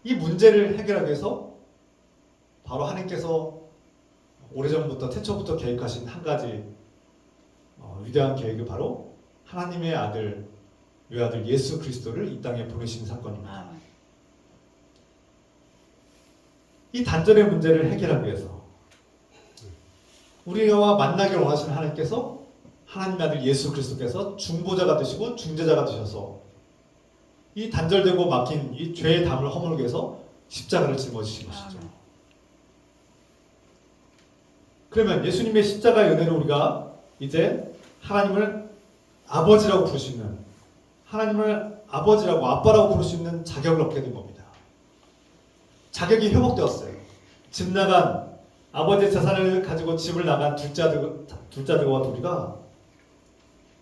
이 문제를 해결하기 위해서 바로 하나님께서 오래전부터 태초부터 계획하신 한 가지 위대한 계획이 바로 하나님의 아들, 외아들 예수 그리스도를 이 땅에 보내신 사건입니다. 이 단절의 문제를 해결하기 위해서 우리와 만나기를 원하시는 하나님께서 하나님의 아들 예수 그리스도께서 중보자가 되시고 중재자가 되셔서 이 단절되고 막힌 이 죄의 담을 허물기 위해서 십자가를 짊어지신 것이죠. 그러면 예수님의 십자가의 은혜로 우리가 이제 하나님을 아버지라고 부를 수 있는, 하나님을 아버지라고 아빠라고 부를 수 있는 자격을 얻게 된 겁니다. 자격이 회복되었어요. 집 나간 아버지의 재산을 가지고 집을 나간 둘째 아들과 우리가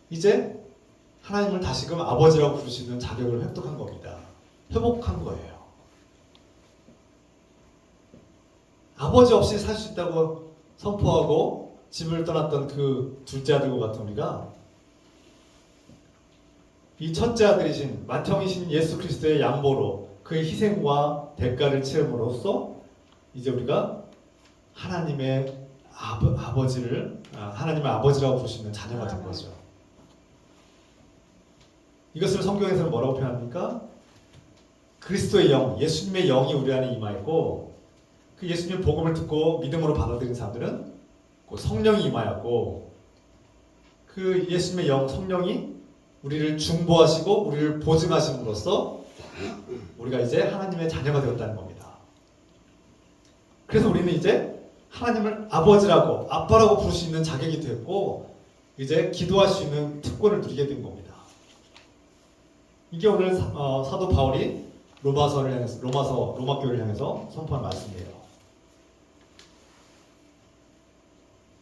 이제 하나님을 다시금 아버지라고 부를 수 있는 자격을 획득한 겁니다. 회복한 거예요. 아버지 없이 살 수 있다고 선포하고 집을 떠났던 그 둘째 아들과 같은 우리가 이 첫째 아들이신 맏형이신 예수 그리스도의 양보로 그의 희생과 대가를 치름으로써 이제 우리가 하나님의 하나님의 아버지라고 부를 수 있는 자녀가 된 거죠. 이것을 성경에서는 뭐라고 표현합니까? 그리스도의 영, 예수님의 영이 우리 안에 임하였고 그 예수님의 복음을 듣고 믿음으로 받아들인 사람들은 그 성령이 임하였고 그 예수님의 영, 성령이 우리를 중보하시고 우리를 보증하심으로써 우리가 이제 하나님의 자녀가 되었다는 겁니다. 그래서 우리는 이제 하나님을 아버지라고 아빠라고 부를 수 있는 자격이 되었고 이제 기도할 수 있는 특권을 누리게 된 겁니다. 이게 오늘 사도 바울이 로마 교회를 향해서 선포한 말씀이에요.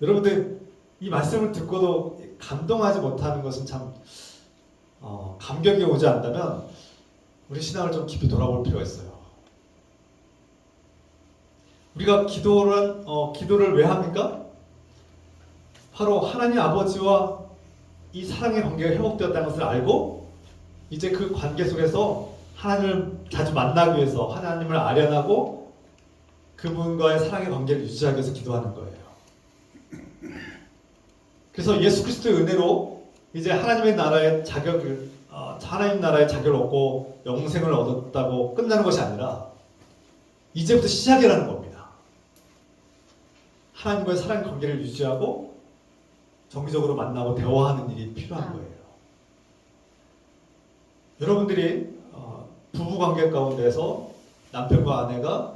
여러분들 이 말씀을 듣고도 감동하지 못하는 것은 참 감격이 오지 않다면 우리 신앙을 좀 깊이 돌아볼 필요가 있어요. 우리가 기도를 왜 합니까? 바로 하나님 아버지와 이 사랑의 관계가 회복되었다는 것을 알고 이제 그 관계 속에서 하나님을 자주 만나기 위해서 하나님을 아련하고 그분과의 사랑의 관계를 유지하기 위해서 기도하는 거예요. 그래서 예수 그리스도의 은혜로 이제 하나님 나라의 자격을 얻고 영생을 얻었다고 끝나는 것이 아니라 이제부터 시작이라는 겁니다. 하나님과의 사랑의 관계를 유지하고 정기적으로 만나고 대화하는 일이 필요한 거예요. 여러분들이 부부 관계 가운데서 남편과 아내가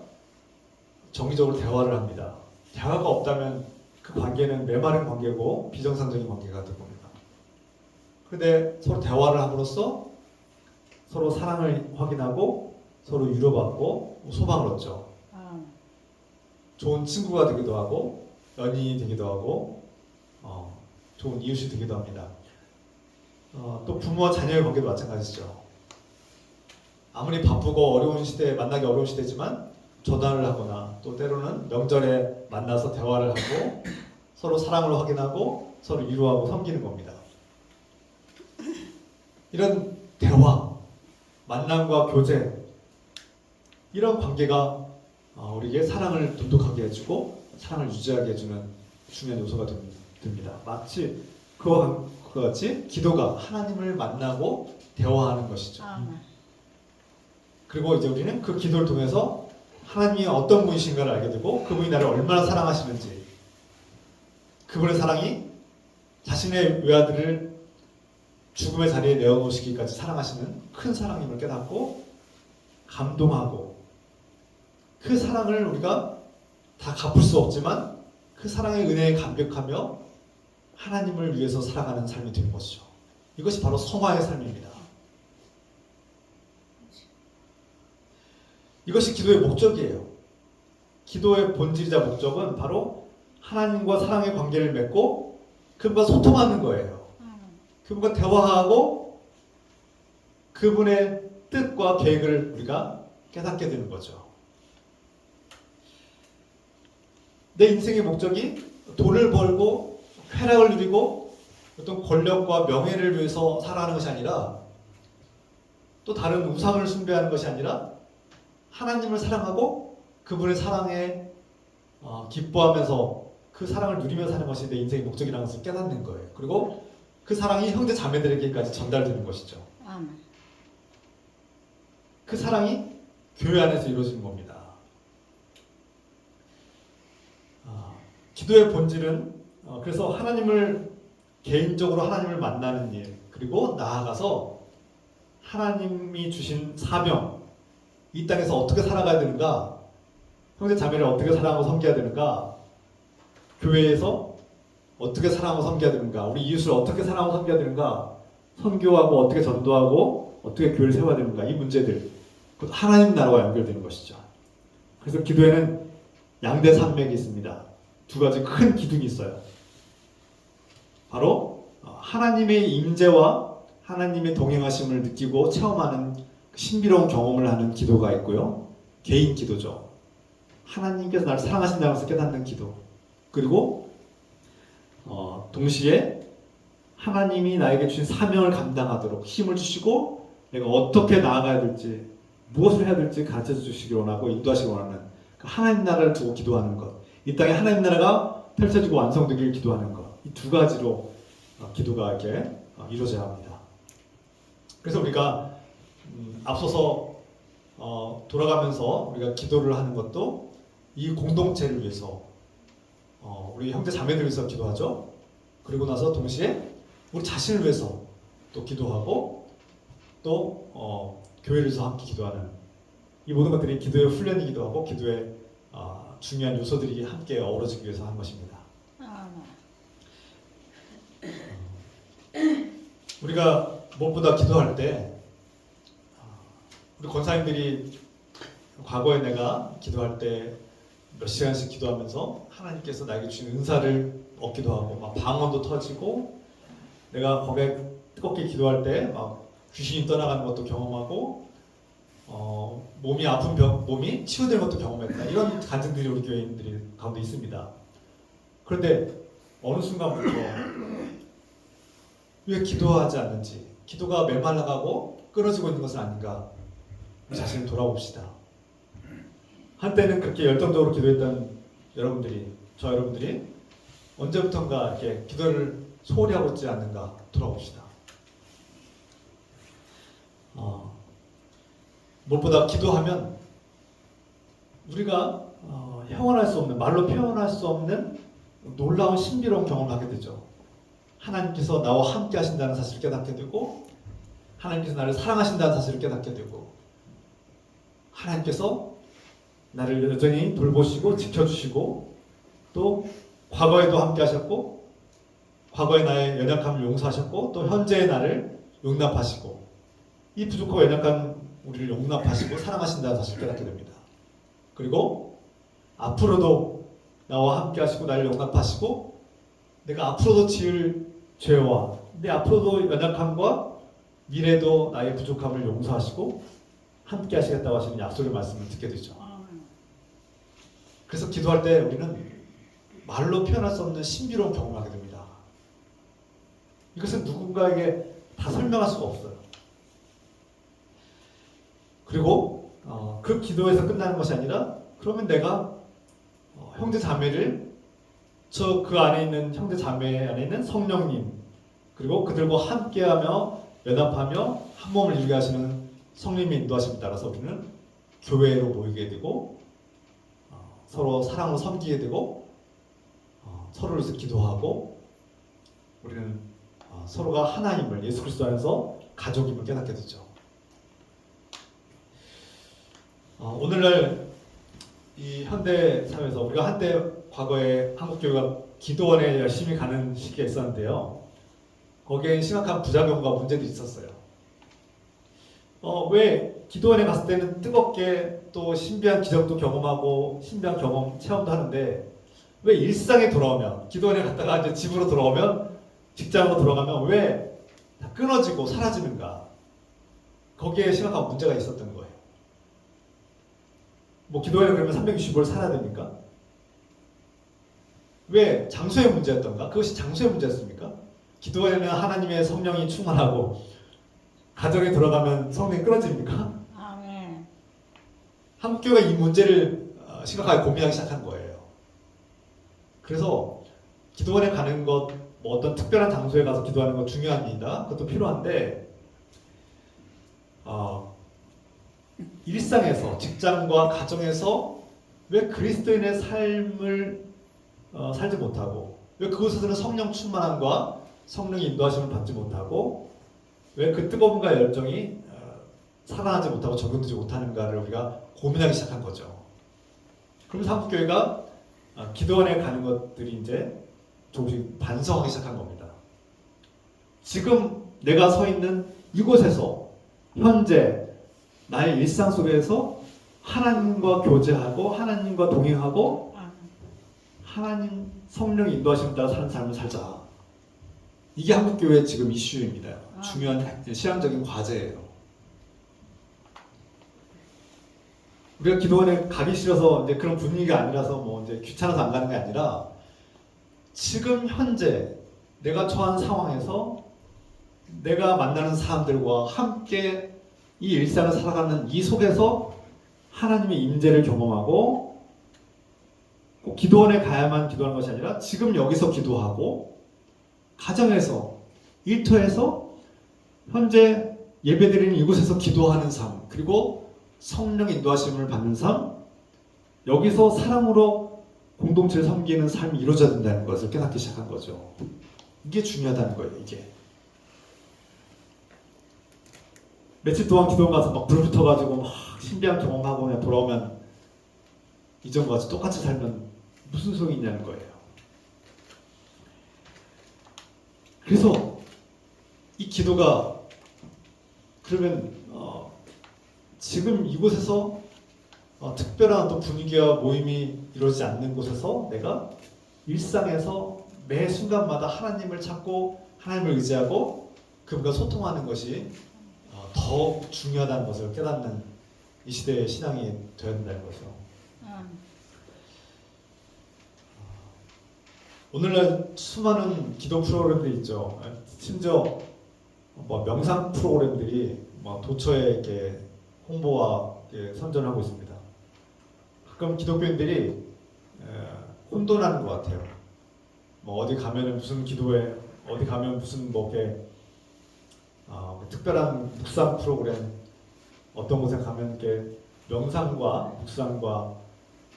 정기적으로 대화를 합니다. 대화가 없다면 그 관계는 메마른 관계고 비정상적인 관계가 될 겁니다. 그런데 서로 대화를 함으로써 서로 사랑을 확인하고 서로 위로받고 소망을 얻죠. 좋은 친구가 되기도 하고 연인이 되기도 하고 좋은 이웃이 되기도 합니다. 또 부모와 자녀의 관계도 마찬가지죠. 아무리 바쁘고 만나기 어려운 시대지만 전화를 하거나 또 때로는 명절에 만나서 대화를 하고 서로 사랑을 확인하고 서로 위로하고 섬기는 겁니다. 이런 대화, 만남과 교제 이런 관계가 우리에게 사랑을 돈독하게 해주고 사랑을 유지하게 해주는 중요한 요소가 됩니다. 마치 그와 같이 기도가 하나님을 만나고 대화하는 것이죠. 그리고 이제 우리는 그 기도를 통해서 하나님이 어떤 분이신가를 알게 되고 그분이 나를 얼마나 사랑하시는지 그분의 사랑이 자신의 외아들을 죽음의 자리에 내어놓으시기까지 사랑하시는 큰 사랑임을 깨닫고 감동하고 그 사랑을 우리가 다 갚을 수 없지만 그 사랑의 은혜에 감격하며 하나님을 위해서 살아가는 삶이 되는 것이죠. 이것이 바로 성화의 삶입니다. 이것이 기도의 목적이에요. 기도의 본질이자 목적은 바로 하나님과 사랑의 관계를 맺고 그분과 소통하는 거예요. 그분과 대화하고 그분의 뜻과 계획을 우리가 깨닫게 되는 거죠. 내 인생의 목적이 돈을 벌고 쾌락을 누리고 어떤 권력과 명예를 위해서 살아가는 것이 아니라 또 다른 우상을 숭배하는 것이 아니라 하나님을 사랑하고 그분의 사랑에 기뻐하면서 그 사랑을 누리며 사는 것이 내 인생의 목적이라는 것을 깨닫는 거예요. 그리고 그 사랑이 형제 자매들에게까지 전달되는 것이죠. 아멘. 그 사랑이 교회 안에서 이루어지는 겁니다. 기도의 본질은 그래서 하나님을 개인적으로 하나님을 만나는 일, 그리고 나아가서 하나님이 주신 사명, 이 땅에서 어떻게 살아가야 되는가, 형제 자매를 어떻게 사랑하고 섬겨야 되는가, 교회에서 어떻게 사랑하고 섬겨야 되는가, 우리 이웃을 어떻게 사랑하고 섬겨야 되는가, 선교하고 어떻게 전도하고 어떻게 교회를 세워야 되는가, 이 문제들 곧 하나님 나라와 연결되는 것이죠. 그래서 기도에는 양대 산맥이 있습니다. 두 가지 큰 기둥이 있어요. 바로 하나님의 임재와 하나님의 동행하심을 느끼고 체험하는 신비로운 경험을 하는 기도가 있고요. 개인 기도죠. 하나님께서 나를 사랑하신다는 것을 깨닫는 기도. 그리고 동시에 하나님이 나에게 주신 사명을 감당하도록 힘을 주시고 내가 어떻게 나아가야 될지, 무엇을 해야 될지 가르쳐 주시기 원하고 인도하시기 원하는 그 하나님 나라를 두고 기도하는 것, 이 땅에 하나님 나라가 펼쳐지고 완성되기를 기도하는 것, 이 두 가지로 기도가 이렇게 이루어져야 합니다. 그래서 우리가 앞서서 돌아가면서 우리가 기도를 하는 것도 이 공동체를 위해서, 우리 형제 자매들을 위해서 기도하죠. 그리고 나서 동시에 우리 자신을 위해서 또 기도하고 또 교회를 위해서 함께 기도하는, 이 모든 것들이 기도의 훈련이기도 하고 기도의 중요한 요소들이 함께 어우러지기 위해서 하는 것입니다. 우리가 무엇보다 기도할 때, 우리 권사님들이 과거에 내가 기도할 때 몇 시간씩 기도하면서 하나님께서 나에게 주신 은사를 얻기도 하고 막 방언도 터지고, 내가 거기에 뜨겁게 기도할 때 막 귀신이 떠나가는 것도 경험하고 몸이 아픈 몸이 치유되는 것도 경험했다. 이런 간증들이 우리 교회인들이 가운데 있습니다. 그런데 어느 순간부터 왜 기도하지 않는지, 기도가 메말라가고 끊어지고 있는 것은 아닌가, 우리 자신을 돌아봅시다. 한때는 그렇게 열정적으로 기도했던 여러분들이 언제부턴가 이렇게 기도를 소홀히 하고 있지 않는가 돌아봅시다. 무엇보다 기도하면 우리가 형언할 수 없는, 말로 표현할 수 없는 놀라운 신비로운 경험을 하게 되죠. 하나님께서 나와 함께 하신다는 사실을 깨닫게 되고, 하나님께서 나를 사랑하신다는 사실을 깨닫게 되고, 하나님께서 나를 여전히 돌보시고 지켜주시고, 또 과거에도 함께 하셨고, 과거의 나의 연약함을 용서하셨고, 또 현재의 나를 용납하시고, 이 부족하고 연약한 우리를 용납하시고 사랑하신다는 사실을 깨닫게 됩니다. 그리고 앞으로도 나와 함께 하시고 나를 용납하시고, 내가 앞으로도 지을 죄와 내 앞으로도 연약함과 미래도 나의 부족함을 용서하시고 함께 하시겠다고 하시는 약속의 말씀을 듣게 되죠. 그래서 기도할 때 우리는 말로 표현할 수 없는 신비로운 경험을 하게 됩니다. 이것은 누군가에게 다 설명할 수가 없어요. 그리고 그 기도에서 끝나는 것이 아니라, 그러면 내가 형제 자매를, 그 안에 있는 형제 자매 안에 있는 성령님, 그리고 그들과 함께하며 연합하며 한 몸을 이루게 하시는 성령님의 인도하심에 따라서 우리는 교회로 모이게 되고, 서로 사랑으로 섬기게 되고, 서로를 위해서 기도하고, 우리는 서로가 하나님을, 예수 그리스도 안에서 가족임을 깨닫게 되죠. 오늘날 이 현대 사회에서 우리가 한때 과거에 한국교회가 기도원에 열심히 가는 시기가 있었는데요. 거기에 심각한 부작용과 문제들이 있었어요. 왜 기도원에 갔을 때는 뜨겁게 또 신비한 기적도 경험하고 신비한 경험 체험도 하는데, 왜 일상에 돌아오면, 기도원에 갔다가 이제 집으로 돌아오면, 직장으로 돌아가면 왜 다 끊어지고 사라지는가? 거기에 심각한 문제가 있었던 거예요. 뭐 기도원에 그러면 365일 살아야 됩니까? 왜 장소의 문제였던가? 그것이 장소의 문제였습니까? 기도원에는 하나님의 성령이 충만하고 가정에 들어가면 성령이 끊어집니까? 아멘. 한국교회가 이 문제를 심각하게 고민하기 시작한 거예요. 그래서 기도원에 가는 것, 뭐 어떤 특별한 장소에 가서 기도하는 것 중요합니다. 그것도 필요한데 일상에서, 직장과 가정에서 왜 그리스도인의 삶을 살지 못하고, 왜 그곳에서는 성령 충만함과 성령 인도하심을 받지 못하고, 왜 그 뜨거움과 열정이 살아나지 못하고 적용되지 못하는가를 우리가 고민하기 시작한 거죠. 그러면서 한국교회가 기도원에 가는 것들이 이제 조금씩 반성하기 시작한 겁니다. 지금 내가 서 있는 이곳에서 현재 나의 일상 속에서 하나님과 교제하고 하나님과 동행하고 하나님 성령 인도하심을 따라 사는 삶을 살자. 이게 한국교회의 지금 이슈입니다. 중요한 신앙적인 과제예요. 우리가 기도원에 가기 싫어서 이제 그런 분위기가 아니라서 뭐 이제 귀찮아서 안 가는 게 아니라 지금 현재 내가 처한 상황에서 내가 만나는 사람들과 함께 이 일상을 살아가는 이 속에서 하나님의 임재를 경험하고, 꼭 기도원에 가야만 기도하는 것이 아니라 지금 여기서 기도하고 가정에서, 일터에서, 현재 예배드리는 이곳에서 기도하는 삶, 그리고 성령 인도하심을 받는 삶, 여기서 사랑으로 공동체를 섬기는 삶이 이루어져야 된다는 것을 깨닫기 시작한 거죠. 이게 중요하다는 거예요. 이게 며칠 동안 기도원 가서 막 불 붙어가지고 막 신비한 경험하고 그냥 돌아오면 이전과 같이 똑같이 살면 무슨 소용이 있냐는 거예요. 그래서 이 기도가 그러면 지금 이곳에서 특별한 어떤 분위기와 모임이 이루어지지 않는 곳에서 내가 일상에서 매 순간마다 하나님을 찾고 하나님을 의지하고 그분과 소통하는 것이 더 중요하다는 것을 깨닫는 이 시대의 신앙이 되어야 된다는 거죠. 오늘날 수많은 기도 프로그램들이 있죠. 심지어 뭐 명상 프로그램들이 뭐 도처에 이렇게 홍보와 이렇게 선전하고 있습니다. 가끔 기독교인들이 혼돈하는 것 같아요. 뭐 어디 가면은 무슨 기도회, 어디 가면 무슨 뭐 이렇게 특별한 묵상 프로그램, 어떤 곳에 가면 이렇게 명상과 묵상과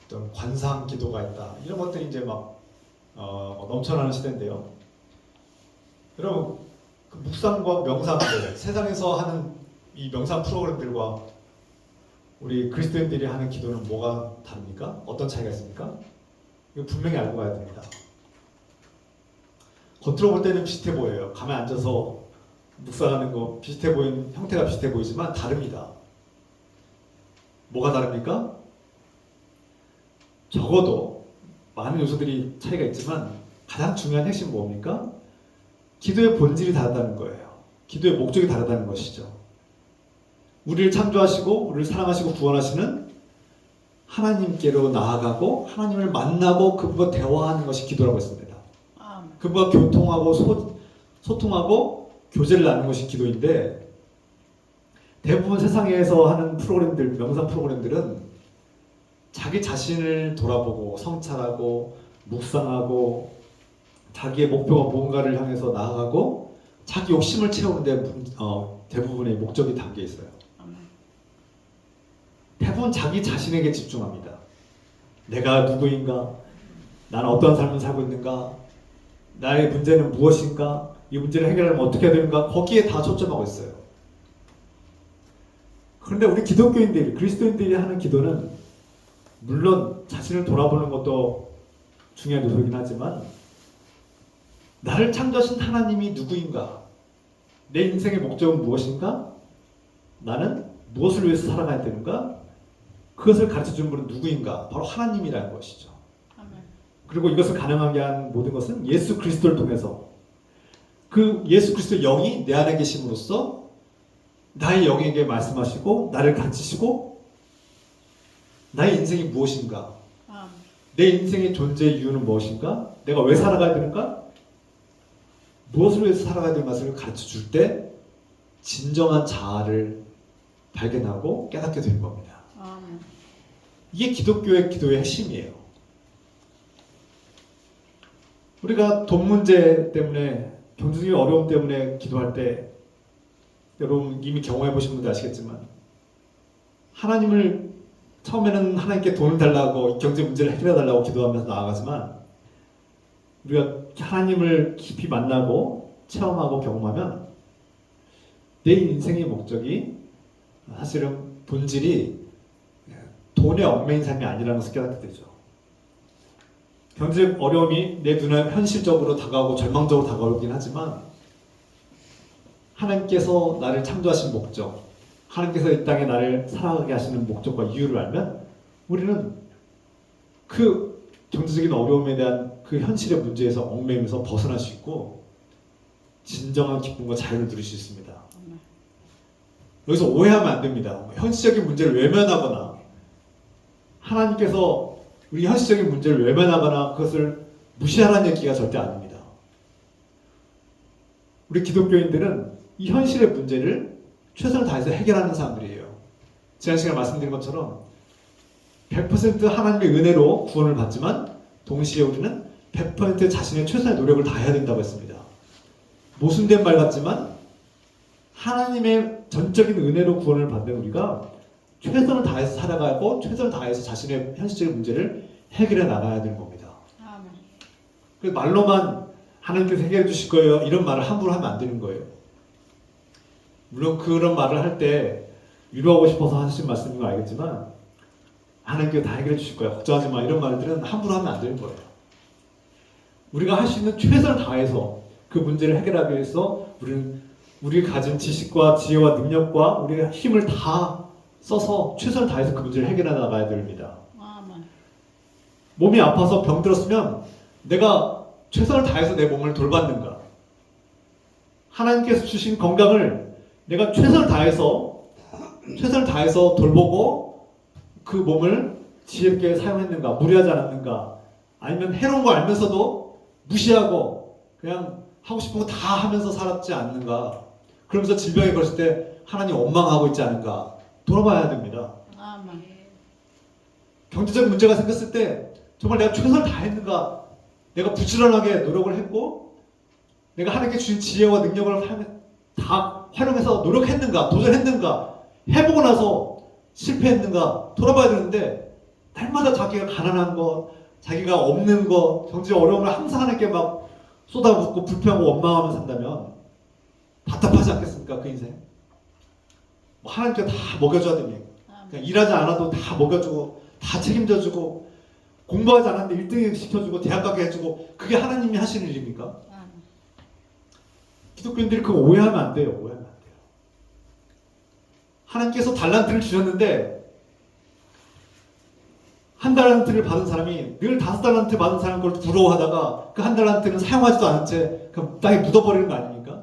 어떤 관상 기도가 있다. 이런 것들이 이제 막 넘쳐나는 시대인데요. 여러분, 그 묵상과 명상들, 세상에서 하는 이 명상 프로그램들과 우리 그리스도인들이 하는 기도는 뭐가 다릅니까? 어떤 차이가 있습니까? 이거 분명히 알고 가야 됩니다. 겉으로 볼 때는 비슷해 보여요. 가만히 앉아서 묵상하는 거 비슷해 보이는, 형태가 비슷해 보이지만 다릅니다. 뭐가 다릅니까? 적어도 많은 요소들이 차이가 있지만 가장 중요한 핵심은 뭡니까? 기도의 본질이 다르다는 거예요. 기도의 목적이 다르다는 것이죠. 우리를 창조하시고 우리를 사랑하시고 구원하시는 하나님께로 나아가고 하나님을 만나고 그분과 대화하는 것이 기도라고 했습니다. 그분과 교통하고 소통하고 교제를 나누는 것이 기도인데, 대부분 세상에서 하는 프로그램들, 명상 프로그램들은 자기 자신을 돌아보고 성찰하고 묵상하고 자기의 목표가 뭔가를 향해서 나아가고 자기 욕심을 채우는 데 대부분의 목적이 담겨 있어요. 대부분 자기 자신에게 집중합니다. 내가 누구인가? 나는 어떠한 삶을 살고 있는가? 나의 문제는 무엇인가? 이 문제를 해결하려면 어떻게 해야 되는가? 거기에 다 초점하고 있어요. 그런데 우리 기독교인들이, 그리스도인들이 하는 기도는 물론 자신을 돌아보는 것도 중요한 요소이긴 하지만 나를 창조하신 하나님이 누구인가? 내 인생의 목적은 무엇인가? 나는 무엇을 위해서 살아가야 되는가? 그것을 가르쳐주는 분은 누구인가? 바로 하나님이라는 것이죠. 그리고 이것을 가능하게 한 모든 것은 예수 그리스도를 통해서, 그 예수 그리스도의 영이 내 안에 계심으로써 나의 영에게 말씀하시고 나를 가르치시고 나의 인생이 무엇인가? 내 인생의 존재의 이유는 무엇인가? 내가 왜 살아가야 되는가? 무엇을 위해서 살아가야 되는가를 가르쳐줄 때 진정한 자아를 발견하고 깨닫게 되는 겁니다. 이게 기독교의 기도의 핵심이에요. 우리가 돈 문제 때문에, 경제적인 어려움 때문에 기도할 때, 여러분 이미 경험해 보신 분들 아시겠지만, 하나님을 처음에는 하나님께 돈을 달라고, 경제 문제를 해결해 달라고 기도하면서 나아가지만, 우리가 하나님을 깊이 만나고 체험하고 경험하면 내 인생의 목적이 사실은 본질이 돈에 얽매인 삶이 아니라는 것을 깨닫게 되죠. 경제적 어려움이 내 눈에 현실적으로 다가오고 절망적으로 다가오긴 하지만, 하나님께서 나를 창조하신 목적, 하나님께서 이 땅에 나를 살아가게 하시는 목적과 이유를 알면 우리는 그 경제적인 어려움에 대한 그 현실의 문제에서 얽매이면서 벗어날 수 있고 진정한 기쁨과 자유를 누릴 수 있습니다. 여기서 오해하면 안 됩니다. 현실적인 문제를 외면하거나 하나님께서 우리 현실적인 문제를 외면하거나 그것을 무시하라는 얘기가 절대 아닙니다. 우리 기독교인들은 이 현실의 문제를 최선을 다해서 해결하는 사람들이에요. 지난 시간에 말씀드린 것처럼 100% 하나님의 은혜로 구원을 받지만 동시에 우리는 100% 자신의 최선의 노력을 다해야 된다고 했습니다. 모순된 말 같지만 하나님의 전적인 은혜로 구원을 받는 우리가 최선을 다해서 살아가고 최선을 다해서 자신의 현실적인 문제를 해결해 나가야 되는 겁니다. 그래서 말로만 하나님께서 해결해 주실 거예요 이런 말을 함부로 하면 안 되는 거예요. 물론 그런 말을 할 때 위로하고 싶어서 하신 말씀인 거 알겠지만 하나님께서 다 해결해 주실 거야 걱정하지 마 이런 말들은 함부로 하면 안 되는 거예요. 우리가 할 수 있는 최선을 다해서 그 문제를 해결하기 위해서 우리는 우리가 가진 지식과 지혜와 능력과 우리의 힘을 다 써서 최선을 다해서 그 문제를 해결해 나가야 됩니다. 몸이 아파서 병들었으면 내가 최선을 다해서 내 몸을 돌봤는가? 하나님께서 주신 건강을 내가 최선을 다해서 돌보고 그 몸을 지혜롭게 사용했는가? 무리하지 않았는가? 아니면 해로운 거 알면서도 무시하고 그냥 하고 싶은 거 다 하면서 살았지 않는가? 그러면서 질병에 걸렸을 때 하나님 원망하고 있지 않은가? 돌아봐야 됩니다. 경제적 문제가 생겼을 때 정말 내가 최선을 다했는가? 내가 부지런하게 노력을 했고 내가 하나님께 주신 지혜와 능력을 다 활용해서 노력했는가? 도전했는가? 해보고 나서 실패했는가? 돌아봐야 되는데 날마다 자기가 가난한 것, 자기가 없는 것, 경제적 어려움을 항상 하나님께 막 쏟아붓고 불평하고 원망하며 산다면 답답하지 않겠습니까? 그 인생. 뭐 하나님께 다 먹여줘야 됩니다. 그냥 일하지 않아도 다 먹여주고 다 책임져주고 공부하지 않았는데 1등 시켜주고 대학 가게 해주고 그게 하나님이 하시는 일입니까? 기독교인들이 그거 오해하면 안 돼요. 오해하면 안 돼요. 하나님께서 달란트를 주셨는데 한 달란트를 받은 사람이 늘 5달란트 받은 사람 걸 부러워하다가 그 한 달란트는 사용하지도 않은 채 그 땅에 묻어버리는 거 아닙니까?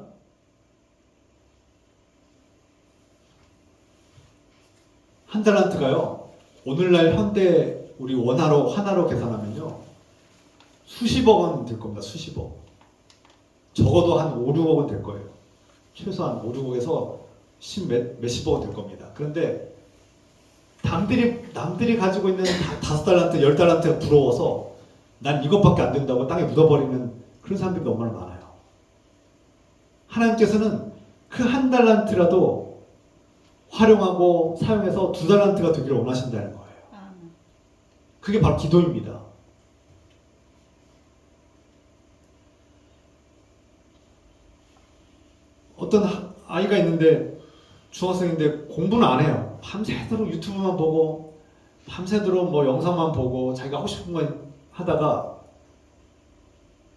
한 달란트가요. 오늘날 현대 우리 하나로 계산하면요. 수십억 원 될 겁니다. 수십억. 적어도 한 5, 6억 원 될 거예요. 최소한 5, 6억에서 몇십억 원 될 겁니다. 그런데 남들이 가지고 있는 5달란트, 10달란트가 부러워서 난 이것밖에 안 된다고 땅에 묻어버리는 그런 사람들이 너무나 많아요. 하나님께서는 그 한 달란트라도 활용하고 사용해서 2달란트가 되기를 원하신다는 거예요. 그게 바로 기도입니다. 어떤 아이가 있는데 중학생인데 공부는 안 해요. 밤새도록 유튜브만 보고 밤새도록 뭐 영상만 보고 자기가 하고 싶은 거 하다가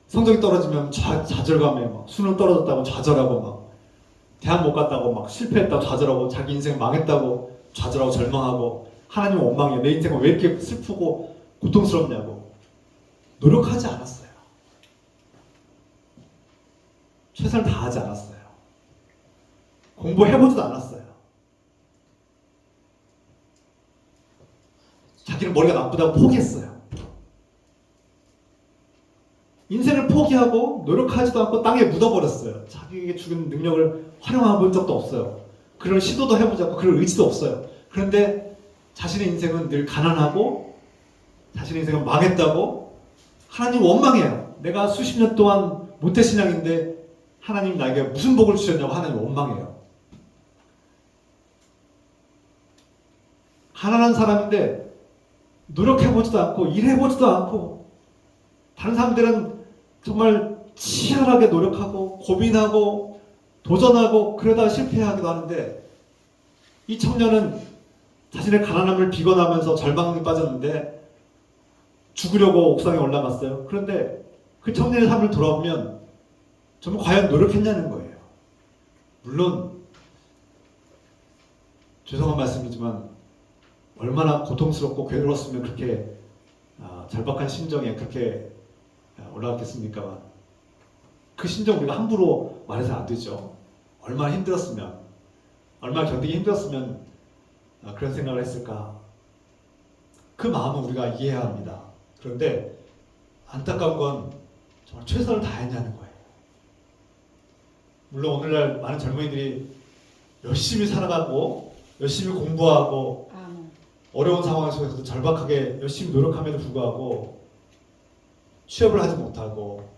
성적이 떨어지면 좌절감에 막 수능 떨어졌다고 좌절하고 막 대학 못 갔다고 막 실패했다고 좌절하고 자기 인생 망했다고 좌절하고 절망하고 하나님 원망이에요. 내 인생은 왜 이렇게 슬프고 고통스럽냐고. 노력하지 않았어요. 최선을 다하지 않았어요. 공부해보지도 않았어요. 자기는 머리가 나쁘다고 포기했어요. 인생을 포기하고 노력하지도 않고 땅에 묻어버렸어요. 자기에게 주는 능력을 활용해본 적도 없어요. 그런 시도도 해보지 않고 그럴 의지도 없어요. 그런데 자신의 인생은 늘 가난하고 자신의 인생은 망했다고 하나님 원망해요. 내가 수십 년 동안 모태신앙인데 하나님 나에게 무슨 복을 주셨냐고 하나님 원망해요. 가난한 사람인데 노력해보지도 않고 일해보지도 않고 다른 사람들은 정말 치열하게 노력하고 고민하고 도전하고 그러다 실패하기도 하는데 이 청년은 자신의 가난함을 비관하면서 절망에 빠졌는데 죽으려고 옥상에 올라갔어요. 그런데 그 청년의 삶을 돌아보면 정말 과연 노력했냐는 거예요. 물론 죄송한 말씀이지만 얼마나 고통스럽고 괴로웠으면 그렇게 절박한 심정에 그렇게 올라갔겠습니까? 그 심정 우리가 함부로 말해서 안 되죠. 얼마나 힘들었으면, 얼마나 견디기 힘들었으면 그런 생각을 했을까? 그 마음은 우리가 이해해야 합니다. 그런데 안타까운 건 정말 최선을 다했냐는 거예요. 물론 오늘날 많은 젊은이들이 열심히 살아가고 열심히 공부하고 어려운 상황 속에서도 절박하게 열심히 노력함에도 불구하고 취업을 하지 못하고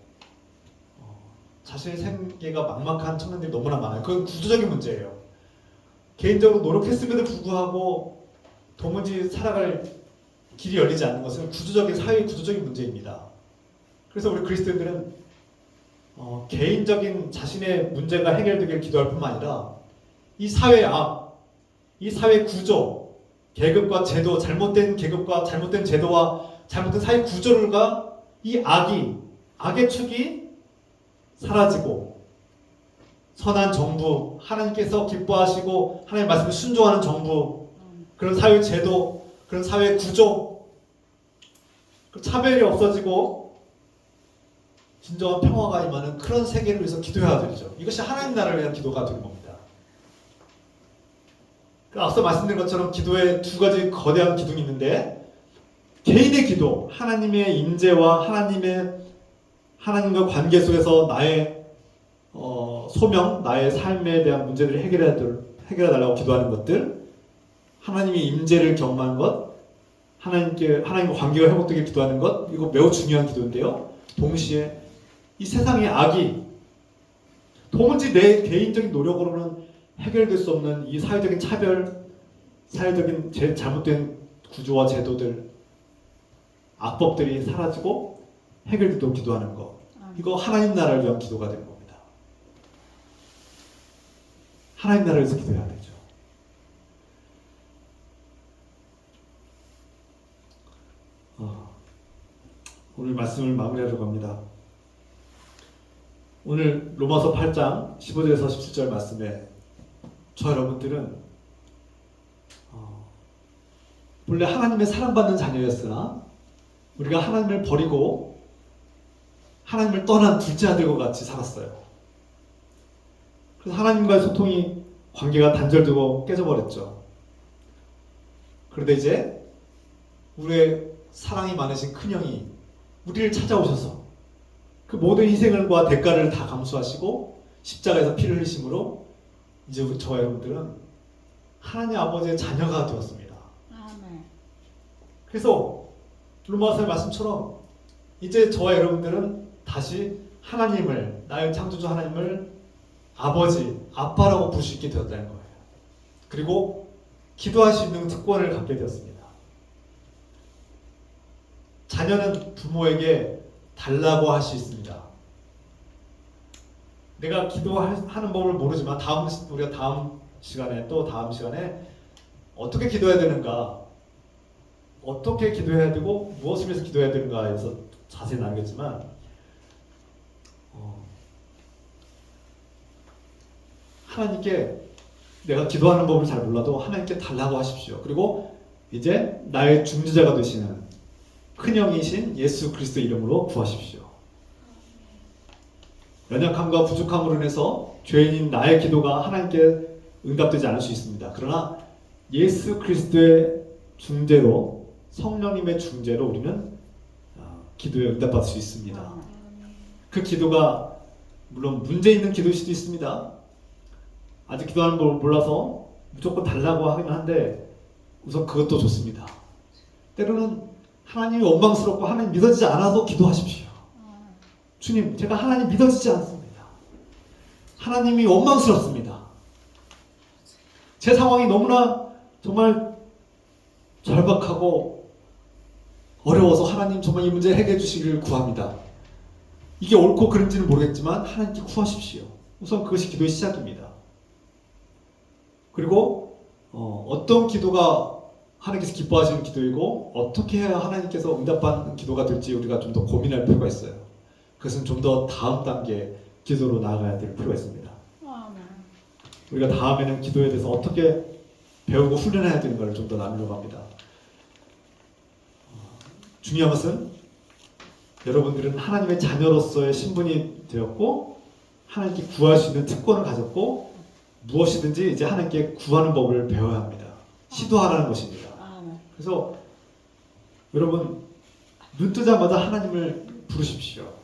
자신의 생계가 막막한 청년들이 너무나 많아요. 그건 구조적인 문제예요. 개인적으로 노력했음에도 불구하고 도무지 살아갈 길이 열리지 않는 것은 구조적인 사회의 구조적인 문제입니다. 그래서 우리 그리스도인들은 개인적인 자신의 문제가 해결되길 기도할 뿐만 아니라 이 사회의 악, 이 사회 구조, 계급과 제도, 잘못된 계급과 잘못된 제도와 잘못된 사회 구조가 이 악의 축이 사라지고 선한 정부, 하나님께서 기뻐하시고 하나님의 말씀에 순종하는 정부, 그런 사회 제도, 그런 사회 구조, 그 차별이 없어지고 진정한 평화가 임하는 그런 세계를 위해서 기도해야 되죠. 이것이 하나님 나라를 위한 기도가 되는 겁니다. 앞서 말씀드린 것처럼 기도에 두 가지 거대한 기둥이 있는데 개인의 기도, 하나님의 임재와 하나님과 관계 속에서 나의 소명, 나의 삶에 대한 문제들을 해결해 달라고 기도하는 것들, 하나님의 임재를 경험하는 것, 하나님과 관계가 회복되게 기도하는 것, 이거 매우 중요한 기도인데요. 동시에 이 세상의 악이 도무지 내 개인적인 노력으로는 해결될 수 없는 이 사회적인 차별, 사회적인 잘못된 구조와 제도들, 악법들이 사라지고 해결되도록 기도하는 것, 이거 하나님 나라를 위한 기도가 되는 겁니다. 하나님 나라를 위해서 기도해야 되죠. 오늘 말씀을 마무리하려고 합니다. 오늘 로마서 8장 15절에서 17절 말씀에 저 여러분들은 원래 하나님의 사랑받는 자녀였으나 우리가 하나님을 버리고 하나님을 떠난 둘째 아들과 같이 살았어요. 그래서 하나님과의 소통이, 관계가 단절되고 깨져버렸죠. 그런데 이제 우리의 사랑이 많으신 큰형이 우리를 찾아오셔서 그 모든 희생과 대가를 다 감수하시고 십자가에서 피를 흘리심으로 이제 저와 여러분들은 하나님 아버지의 자녀가 되었습니다. 그래서 로마서의 말씀처럼 이제 저와 여러분들은 다시 하나님을, 나의 창조주 하나님을 아버지, 아빠라고 부를 수 있게 되었다는 거예요. 그리고 기도할 수 있는 특권을 갖게 되었습니다. 자녀는 부모에게 달라고 할 수 있습니다. 내가 기도하는 법을 모르지만 우리가 다음 시간에 어떻게 기도해야 되는가, 어떻게 기도해야 되고 무엇을 위해서 기도해야 되는가에서 자세히 나누겠지만 하나님께 내가 기도하는 법을 잘 몰라도 하나님께 달라고 하십시오. 그리고 이제 나의 중지자가 되시는 큰형이신 예수 그리스도 이름으로 구하십시오. 연약함과 부족함으로 인해서 죄인인 나의 기도가 하나님께 응답되지 않을 수 있습니다. 그러나 예수 그리스도의 중재로, 성령님의 중재로 우리는 기도에 응답받을 수 있습니다. 그 기도가 물론 문제 있는 기도일 수도 있습니다. 아직 기도하는 걸 몰라서 무조건 달라고 하긴 한데 우선 그것도 좋습니다. 때로는 하나님이 원망스럽고 하나님 믿어지지 않아도 기도하십시오. 주님, 제가 하나님 믿어지지 않습니다. 하나님이 원망스럽습니다. 제 상황이 너무나 정말 절박하고 어려워서 하나님 정말 이 문제 해결해 주시기를 구합니다. 이게 옳고 그른지는 모르겠지만 하나님께 구하십시오. 우선 그것이 기도의 시작입니다. 그리고 어떤 기도가 하나님께서 기뻐하시는 기도이고 어떻게 해야 하나님께서 응답받는 기도가 될지 우리가 좀 더 고민할 필요가 있어요. 그것은 좀 더 다음 단계 기도로 나아가야 될 필요가 있습니다. 우리가 다음에는 기도에 대해서 어떻게 배우고 훈련해야 되는가를 좀 더 나누려고 합니다. 중요한 것은 여러분들은 하나님의 자녀로서의 신분이 되었고 하나님께 구할 수 있는 특권을 가졌고 무엇이든지 이제 하나님께 구하는 법을 배워야 합니다. 시도하라는 것입니다. 그래서 여러분 눈 뜨자마자 하나님을 부르십시오.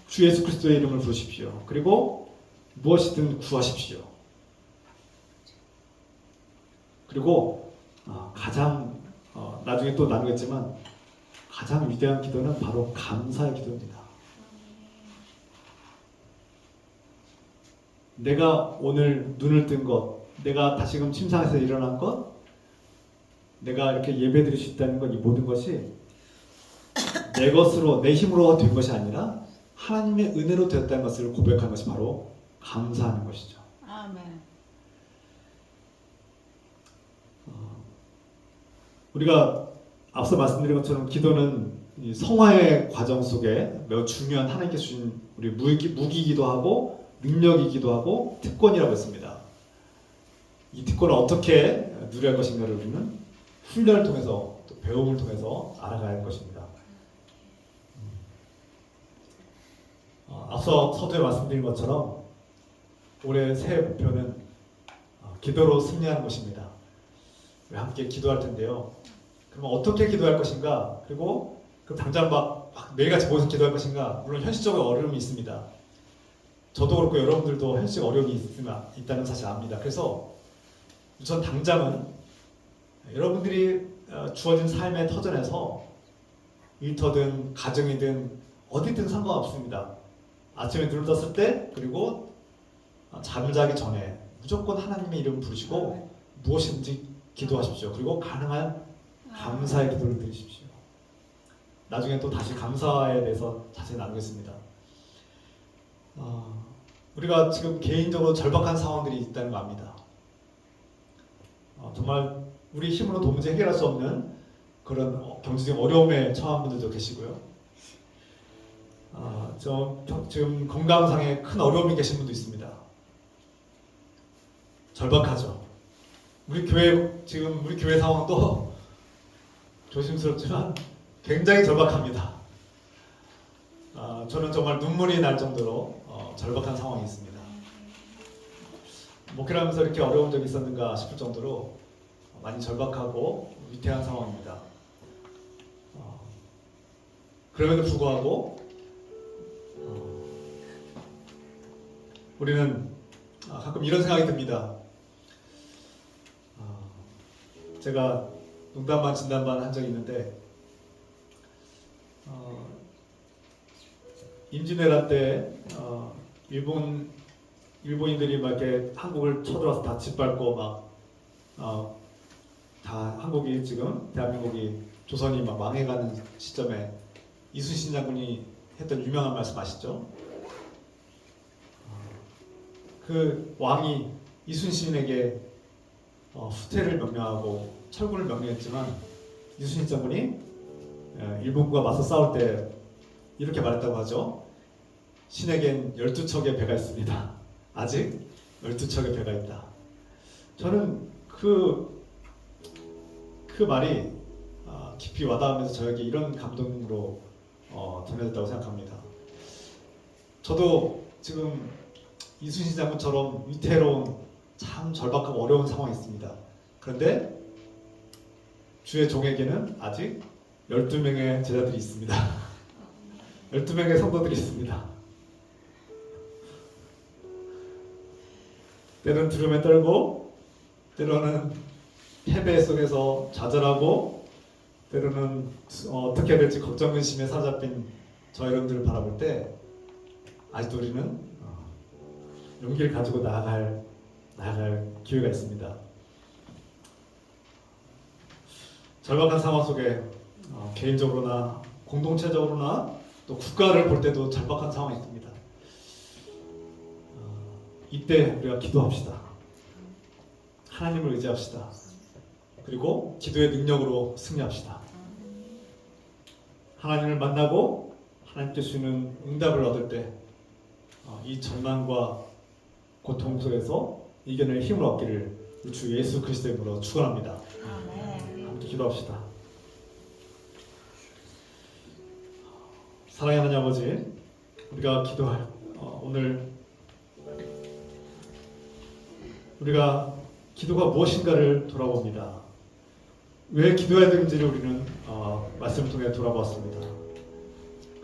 주 예수 그리스도의 이름을 부르십시오. 그리고 무엇이든 구하십시오. 그리고 가장 나중에 또 나누겠지만 가장 위대한 기도는 바로 감사의 기도입니다. 내가 오늘 눈을 뜬 것, 내가 다시금 침상에서 일어난 것, 내가 이렇게 예배드릴 수 있다는 것, 이 모든 것이 내 것으로, 내 힘으로 된 것이 아니라 하나님의 은혜로 되었다는 것을 고백하는 것이 바로 감사하는 것이죠. 아멘. 우리가 앞서 말씀드린 것처럼 기도는 이 성화의 과정 속에 매우 중요한 하나님께 주신 우리 무기이기도 하고 능력이기도 하고 특권이라고 했습니다. 이 특권을 어떻게 누려야 할 것인가를 우리는 훈련을 통해서 또 배움을 통해서 알아가야 할 것입니다. 앞서 서두에 말씀드린 것처럼 올해 새해 목표는 기도로 승리하는 것입니다. 우리 함께 기도할 텐데요. 그럼 어떻게 기도할 것인가? 그리고 당장 막 매일같이 모여서 기도할 것인가? 물론 현실적으로 어려움이 있습니다. 저도 그렇고 여러분들도 현실적 어려움이 있다는 사실 압니다. 그래서 우선 당장은 여러분들이 주어진 삶의 터전에서 일터든 가정이든 어디든 상관없습니다. 아침에 눈을 떴을 때 그리고 잠자기 전에 무조건 하나님의 이름 부르시고 무엇이든지 기도하십시오. 그리고 가능한 감사의 기도를 드리십시오. 나중에 또 다시 감사에 대해서 자세히 나누겠습니다. 우리가 지금 개인적으로 절박한 상황들이 있다는 거 압니다. 정말 우리 힘으로 도무지 해결할 수 없는 그런 경제적 어려움에 처한 분들도 계시고요. 지금 건강상에 큰 어려움이 계신 분도 있습니다. 절박하죠. 우리 교회 상황도 조심스럽지만 굉장히 절박합니다. 저는 정말 눈물이 날 정도로 절박한 상황이 있습니다. 목회를 하면서 이렇게 어려운 적이 있었는가 싶을 정도로 많이 절박하고 위태한 상황입니다. 그럼에도 불구하고 우리는 가끔 이런 생각이 듭니다. 제가 농담반 진담반 한 적이 있는데 임진왜란 때 일본인들이 막 이렇게 한국을 쳐들어와서 다 짓밟고 다 한국이 지금 대한민국이 조선이 막 망해가는 시점에 이순신 장군이 했던 유명한 말씀 아시죠? 그 왕이 이순신에게 후퇴를 명령하고 철군을 명령했지만 이순신 장군이 일본과 맞서 싸울 때 이렇게 말했다고 하죠. 신에겐 12척의 배가 있습니다. 아직 12척의 배가 있다. 저는 그 말이 깊이 와닿으면서 저에게 이런 감동으로 전해졌다고 생각합니다. 저도 지금 이순신 장군처럼 위태로운 참 절박하고 어려운 상황이 있습니다. 그런데 주의 종에게는 아직 12명의 제자들이 있습니다. 12명의 성도들이 있습니다. 때로는 두려움에 떨고 때로는 패배 속에서 좌절하고 때로는 어떻게 해야 될지 걱정 근심에 사로잡힌 저 여러분들을 바라볼 때 아직도 우리는 용기를 가지고 나아갈 기회가 있습니다. 절박한 상황 속에 개인적으로나 공동체적으로나 또 국가를 볼 때도 절박한 상황이 있습니다. 이때 우리가 기도합시다. 하나님을 의지합시다. 그리고 기도의 능력으로 승리합시다. 하나님을 만나고 하나님께 주시는 응답을 얻을 때 이 절망과 고통 속에서 이겨낼 힘을 얻기를 주 예수 그리스도의 이름으로 축원합니다. 함께 기도합시다. 사랑하는 하나님 아버지, 우리가 기도할 오늘 우리가 기도가 무엇인가를 돌아봅니다. 왜 기도해야 되는지를 우리는 말씀을 통해 돌아보았습니다.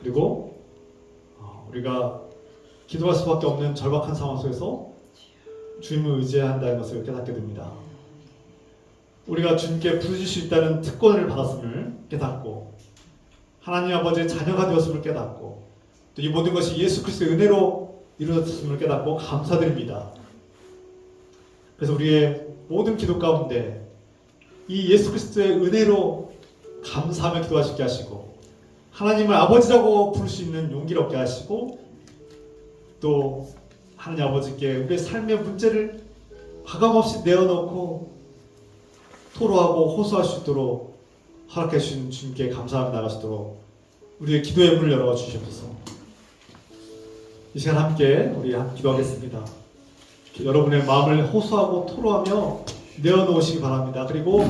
그리고 우리가 기도할 수밖에 없는 절박한 상황 속에서 주님을 의지해야 한다는 것을 깨닫게 됩니다. 우리가 주님께 부르실 수 있다는 특권을 받았음을 깨닫고 하나님 아버지의 자녀가 되었음을 깨닫고 또 이 모든 것이 예수 그리스도의 은혜로 이루어졌음을 깨닫고 감사드립니다. 그래서 우리의 모든 기도 가운데 이 예수 그리스도의 은혜로 감사하며 기도할 수 있게 하시고 하나님을 아버지라고 부를 수 있는 용기를 얻게 하시고 또 하나님 아버지께 우리의 삶의 문제를 과감없이 내어놓고 토로하고 호소할 수 있도록 허락해 주신 주님께 감사하며 나갈 수 있도록 우리의 기도의 문을 열어 주시옵소서. 이 시간 함께 우리 기도하겠습니다. 여러분의 마음을 호소하고 토로하며 내어놓으시기 바랍니다. 그리고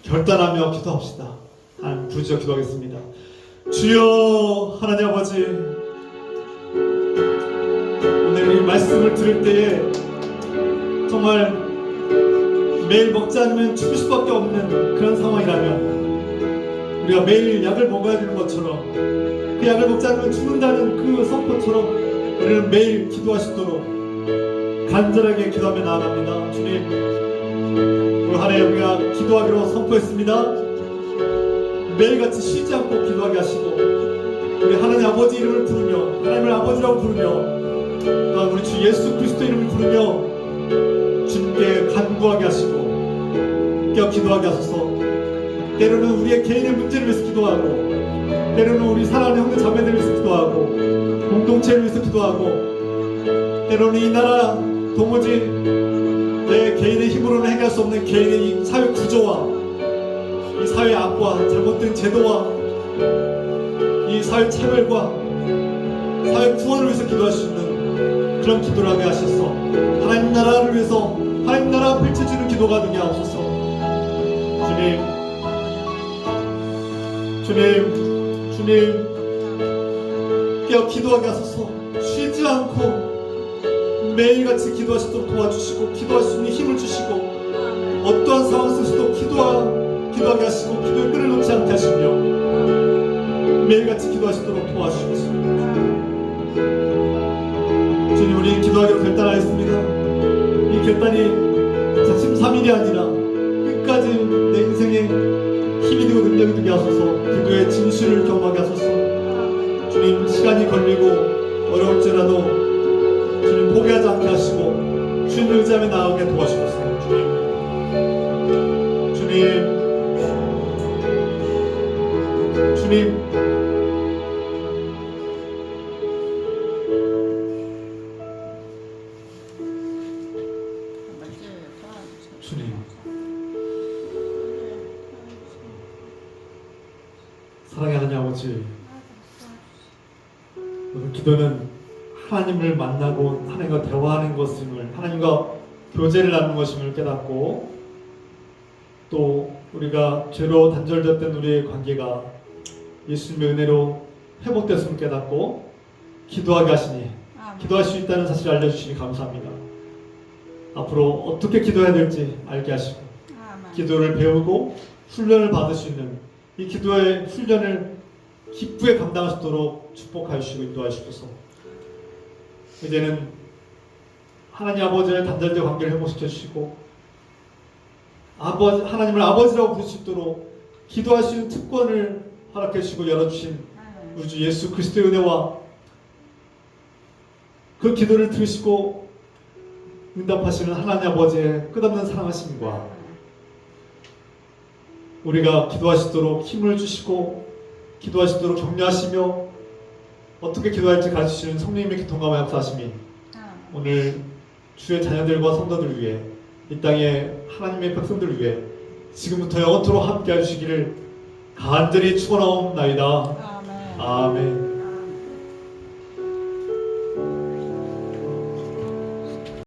결단하며 기도합시다. 하나님 부르짖어 기도하겠습니다. 주여 하나님 아버지, 오늘 이 말씀을 들을 때에 정말 매일 먹지 않으면 죽을 수밖에 없는 그런 상황이라면 우리가 매일 약을 먹어야 되는 것처럼 그 약을 먹지 않으면 죽는다는 그 선포처럼 우리는 매일 기도할 수 있도록 간절하게 기도하며 나아갑니다. 주님, 올 한 해 우리가 기도하기로 선포했습니다. 매일같이 쉬지 않고 기도하게 하시고 우리 하나님 아버지 이름을 부르며 하나님을 아버지라고 부르며 또한 우리 주 예수 그리스도 이름을 부르며 주님께 간구하게 하시고 깨어 기도하게 하소서. 때로는 우리의 개인의 문제를 위해서 기도하고 때로는 우리 사랑하는 형제 자매들을 위해서 기도하고 공동체를 위해서 기도하고 때로는 이 나라 도무지 내 개인의 힘으로는 해결할 수 없는 개인의 이 사회 구조와 이 사회의 악과 잘못된 제도와 이 사회 차별과 사회 구원을 위해서 기도할 수 있는 그런 기도를 하게 하셔서 하나님 나라를 위해서 하나님 나라 펼쳐지는 기도가 되게 하옵소서. 주님 깨어 기도하게 하소서. 쉬지 않고 매일같이 기도하시도록 도와주시고 기도할 수 있는 힘을 주시고 어떠한 상황 속에서도 기도하게 하시고 기도의 끈을 놓지 않게 하시며 매일같이 기도하시도록 도와주시옵소서. 주님, 우리 기도하기로 결단하였습니다. 이 결단이 작심삼일이 아니라 끝까지 내 인생의 힘이 되고 능력이 되게 하소서. 기도의 진실을 경험하게 하소서. 주님, 시간이 걸리고 어려울지라도 주님 포기하지 않게 하시고 주님을 의지하며 나아가게 도와주옵소서. 주님 사랑의 하나님 아버지, 오늘 기도는 하나님을 만나고 하나님과 대화하는 것임을, 하나님과 교제를 나누는 것임을 깨닫고 또 우리가 죄로 단절되었던 우리의 관계가 예수님의 은혜로 회복되었음을 깨닫고 기도하게 하시니 기도할 수 있다는 사실을 알려주시니 감사합니다. 앞으로 어떻게 기도해야 될지 알게 하시고 기도를 배우고 훈련을 받을 수 있는 이 기도의 훈련을 기쁘게 감당하시도록 축복하여 주시고 인도하여 주셔서 이제는 하나님 아버지의 단절된 관계를 회복시켜 주시고 하나님을 아버지라고 부를 수 있도록 기도할 수 있는 특권을 허락해 주시고 열어주신 우리 주 예수 그리스도의 은혜와 그 기도를 들으시고 응답하시는 하나님 아버지의 끝없는 사랑하심과 우리가 기도하시도록 힘을 주시고 기도하시도록 격려하시며 어떻게 기도할지 가르치시는 성령님의 교통감화 역사하심이 오늘 주의 자녀들과 성도들 위해 이 땅의 하나님의 백성들을 위해 지금부터 영원토록 함께 해주시기를 간절히 축원하옵나이다. 아멘.